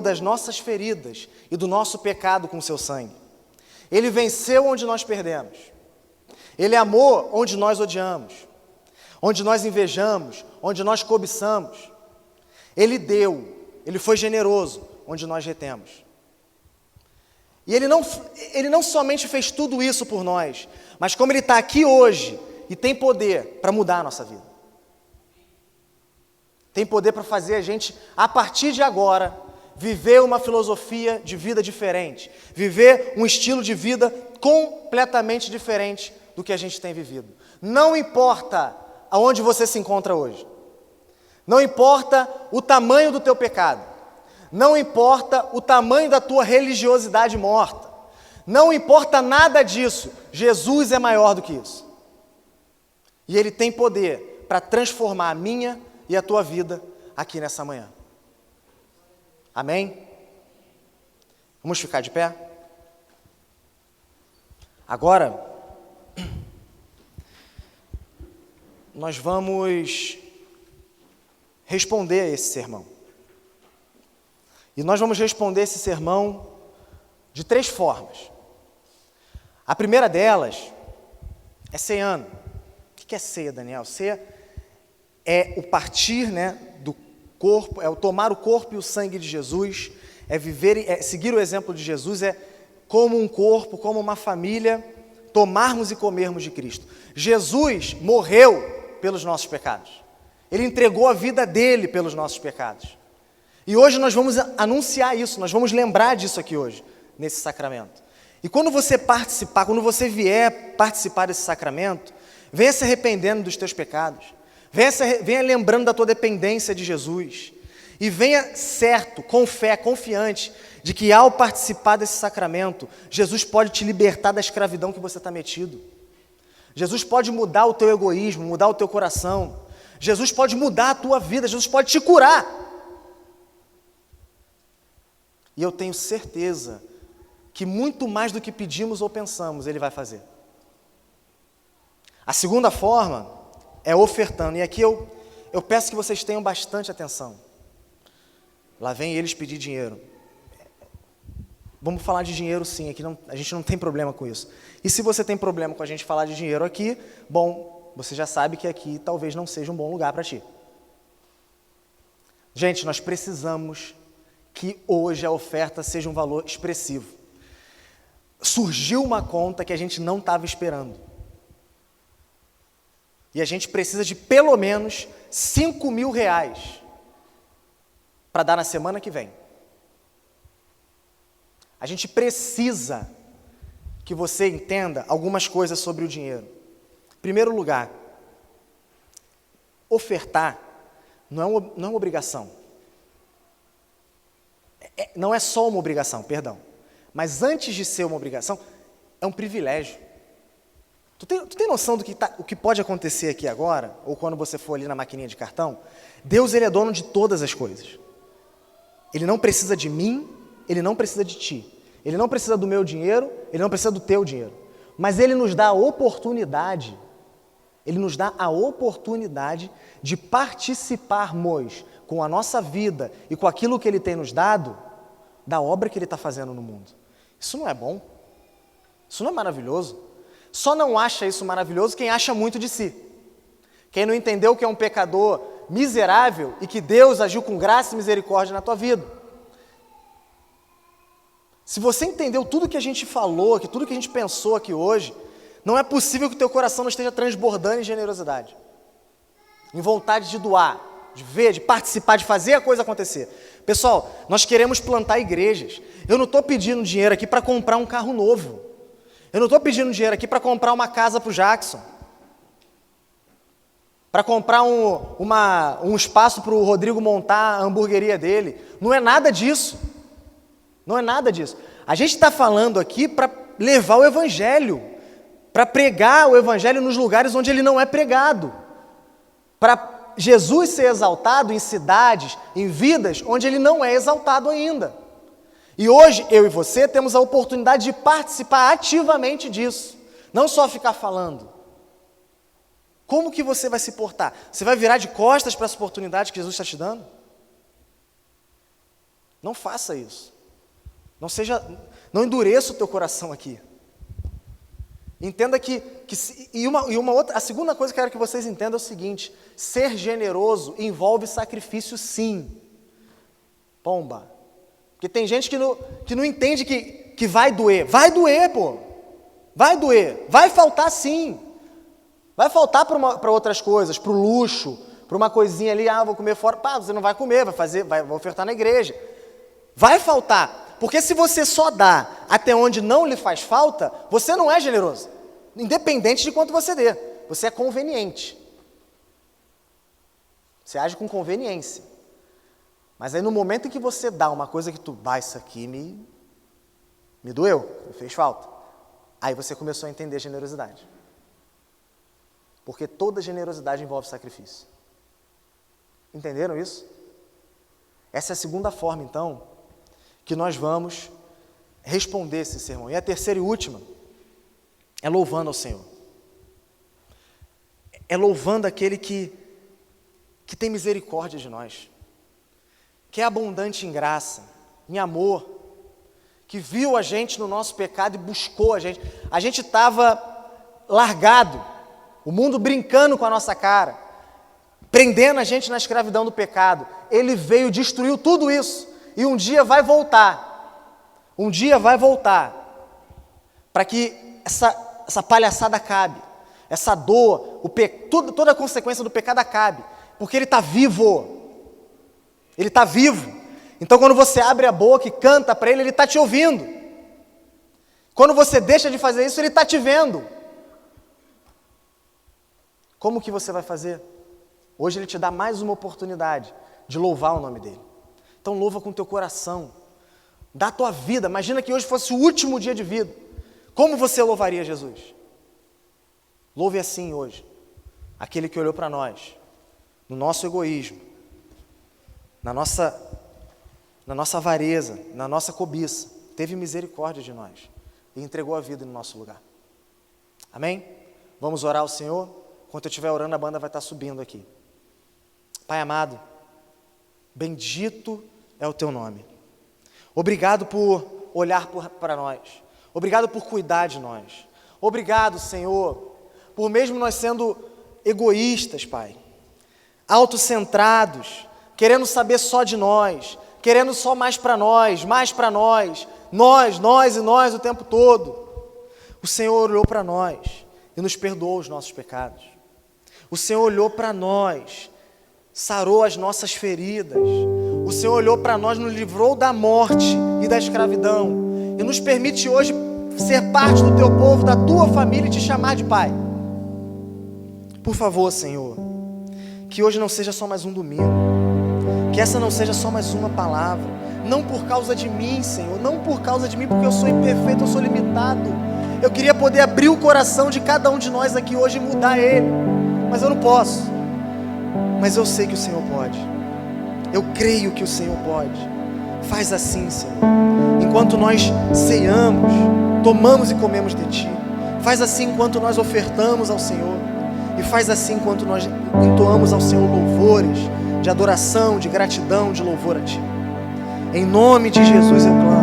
das nossas feridas e do nosso pecado com o seu sangue. Ele venceu onde nós perdemos. Ele amou onde nós odiamos, onde nós invejamos, onde nós cobiçamos. Ele deu, Ele foi generoso onde nós retemos. E Ele não somente fez tudo isso por nós, mas como Ele está aqui hoje e tem poder para mudar a nossa vida. Tem poder para fazer a gente, a partir de agora, viver uma filosofia de vida diferente, viver um estilo de vida completamente diferente do que a gente tem vivido. Não importa aonde você se encontra hoje, não importa o tamanho do teu pecado, não importa o tamanho da tua religiosidade morta, não importa nada disso, Jesus é maior do que isso. E Ele tem poder para transformar a minha e a tua vida aqui nessa manhã. Amém? Vamos ficar de pé? Agora, nós vamos responder a esse sermão. E nós vamos responder esse sermão de 3 formas. A primeira delas é ceiano. O que é ceia, Daniel? Ceia é o partir, do corpo, é o tomar o corpo e o sangue de Jesus, é seguir o exemplo de Jesus, é como um corpo, como uma família, tomarmos e comermos de Cristo. Jesus morreu pelos nossos pecados. Ele entregou a vida dele pelos nossos pecados. E hoje nós vamos anunciar isso, nós vamos lembrar disso aqui hoje, nesse sacramento. E quando você vier participar desse sacramento, venha se arrependendo dos teus pecados, venha lembrando da tua dependência de Jesus, e venha certo, com fé, confiante, de que ao participar desse sacramento, Jesus pode te libertar da escravidão que você está metido. Jesus pode mudar o teu egoísmo, mudar o teu coração. Jesus pode mudar a tua vida, Jesus pode te curar. E eu tenho certeza que muito mais do que pedimos ou pensamos, Ele vai fazer. A segunda forma é ofertando. E aqui eu peço que vocês tenham bastante atenção. Lá vem eles pedir dinheiro. Vamos falar de dinheiro sim, aqui a gente não tem problema com isso. E se você tem problema com a gente falar de dinheiro aqui, bom, você já sabe que aqui talvez não seja um bom lugar para ti. Gente, nós precisamos que hoje a oferta seja um valor expressivo. Surgiu uma conta que a gente não estava esperando. e a gente precisa de pelo menos R$ 5.000 para dar na semana que vem. A gente precisa que você entenda algumas coisas sobre o dinheiro. Em primeiro lugar, ofertar não é uma obrigação. Não é só uma obrigação, perdão. Mas antes de ser uma obrigação, é um privilégio. Tu tem noção do o que pode acontecer aqui agora? Ou quando você for ali na maquininha de cartão? Deus, Ele é dono de todas as coisas. Ele não precisa de mim, Ele não precisa de ti. Ele não precisa do meu dinheiro, Ele não precisa do teu dinheiro. Mas Ele nos dá a oportunidade, de participarmos com a nossa vida e com aquilo que Ele tem nos dado, da obra que Ele está fazendo no mundo. Isso não é bom? Isso não é maravilhoso? Só não acha isso maravilhoso quem acha muito de si. Quem não entendeu que é um pecador miserável e que Deus agiu com graça e misericórdia na tua vida. Se você entendeu tudo que a gente falou, tudo que a gente pensou aqui hoje, não é possível que o teu coração não esteja transbordando em generosidade, em vontade de doar, de ver, de participar, de fazer a coisa acontecer. Pessoal, nós queremos plantar igrejas. Eu não estou pedindo dinheiro aqui para comprar um carro novo. Eu não estou pedindo dinheiro aqui para comprar uma casa para o Jackson, para comprar um espaço para o Rodrigo montar a hamburgueria dele. Não é nada disso. Não é nada disso. A gente está falando aqui para levar o Evangelho, para pregar o Evangelho nos lugares onde ele não é pregado, para Jesus ser exaltado em cidades, em vidas onde ele não é exaltado ainda. E hoje, eu e você temos a oportunidade de participar ativamente disso, não só ficar falando. Como que você vai se portar? Você vai virar de costas para essa oportunidade que Jesus está te dando? Não faça isso. Não endureça o teu coração aqui. Entenda a segunda coisa que eu quero que vocês entendam é o seguinte: ser generoso envolve sacrifício, sim. Pomba. Porque tem gente que não entende que vai doer. Vai doer, pô. Vai doer. Vai faltar, sim. Vai faltar para outras coisas, para o luxo, para uma coisinha ali, vou comer fora. Pá, você não vai comer, vai ofertar na igreja. Vai faltar. Porque se você só dá até onde não lhe faz falta, você não é generoso. Independente de quanto você dê. Você é conveniente. Você age com conveniência. Mas aí no momento em que você dá uma coisa que isso aqui me doeu, me fez falta. Aí você começou a entender generosidade. Porque toda generosidade envolve sacrifício. Entenderam isso? Essa é a segunda forma, então, que nós vamos responder esse sermão. E a terceira e última é louvando ao Senhor. É louvando aquele que tem misericórdia de nós, que é abundante em graça, em amor, que viu a gente no nosso pecado e buscou a gente. A gente estava largado, o mundo brincando com a nossa cara, prendendo a gente na escravidão do pecado. Ele veio, destruiu tudo isso. E um dia vai voltar, para que essa palhaçada acabe, essa dor, toda a consequência do pecado acabe, porque Ele está vivo, Então quando você abre a boca e canta para Ele, Ele está te ouvindo. Quando você deixa de fazer isso, Ele está te vendo. Como que você vai fazer? Hoje Ele te dá mais uma oportunidade de louvar o nome dEle. Então louva com o teu coração, dá a tua vida. Imagina que hoje fosse o último dia de vida. Como você louvaria Jesus? Louve assim hoje, aquele que olhou para nós, no nosso egoísmo, na nossa avareza, na nossa cobiça, teve misericórdia de nós e entregou a vida no nosso lugar. Amém? Vamos orar ao Senhor? Enquanto eu estiver orando, a banda vai estar subindo aqui. Pai amado, bendito é o teu nome. Obrigado por olhar para nós. Obrigado por cuidar de nós. Obrigado, Senhor, por mesmo nós sendo egoístas, Pai, autocentrados, querendo saber só de nós, querendo só mais para nós, nós o tempo todo. O Senhor olhou para nós e nos perdoou os nossos pecados. O Senhor olhou para nós, sarou as nossas feridas. O Senhor olhou para nós, nos livrou da morte e da escravidão. E nos permite hoje ser parte do teu povo, da tua família e te chamar de Pai. Por favor, Senhor, que hoje não seja só mais um domingo. Que essa não seja só mais uma palavra. Não por causa de mim, Senhor. Não por causa de mim, porque eu sou imperfeito, eu sou limitado. Eu queria poder abrir o coração de cada um de nós aqui hoje e mudar ele. Mas eu não posso. Mas eu sei que o Senhor pode. Eu creio que o Senhor pode. Faz assim, Senhor. Enquanto nós ceamos, tomamos e comemos de Ti. Faz assim enquanto nós ofertamos ao Senhor. E faz assim enquanto nós entoamos ao Senhor louvores de adoração, de gratidão, de louvor a Ti. Em nome de Jesus eu clamo.